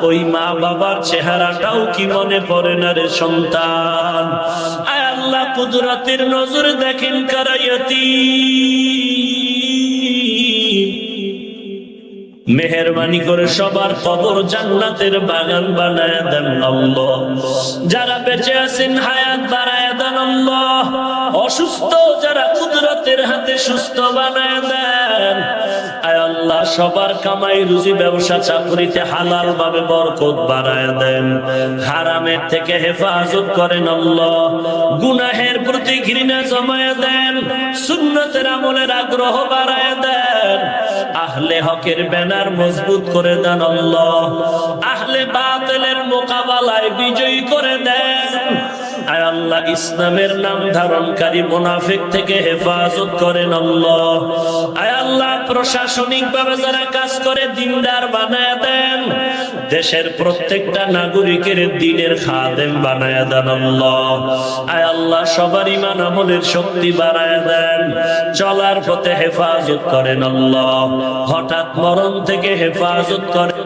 ওই মা বাবার চেহারাটাও কি মনে পড়ে না রে সন্তান। আয় আল্লাহ কুদরতের নজরে দেখেন কারা ইয়তীম। মেহেরবানি করে সবার কবর জান্নাতের বাগান বানায় দেন আল্লাহ। যারা বেঁচে আছেন হায়াত বাড়ায় দেন আল্লাহ। অসুস্থ যারা কুদরতের হাতে সুস্থ বানায় দেন। আয় আল্লাহ সবার কামাই রুজি ব্যবসা চাকরিতে হালাল ভাবে বরকত বাড়ায় দেন। হারামের থেকে হেফাজত করেন আল্লাহ। গুনাহের প্রতি ঘৃণা জমায় দেন। সুন্নতের আমলের আগ্রহ বাড়ায় দেন। আহলে হকের ব্যানার মজবুত করে দেন আল্লাহ। আহলে বাতিলের মোকাবেলায় বিজয়ী করে দেন। আয় আল্লাহ ইসলামের নাম ধারণকারী মুনাফিক থেকে হেফাজত করেন আল্লাহ। আয় আল্লাহ প্রশাসনিক ভাবে যারা কাজ করে দিনদার বানায় দেন। দেশের প্রত্যেকটা নাগরিকের দ্বীনের খাদেম বানায় দেন আল্লাহ। আয় আল্লাহ সবার ঈমান আমলের শক্তি বাড়ায় দেন। চলার পথে হেফাজত করেন আল্লাহ। হঠাৎ মরণ থেকে হেফাজত করেন।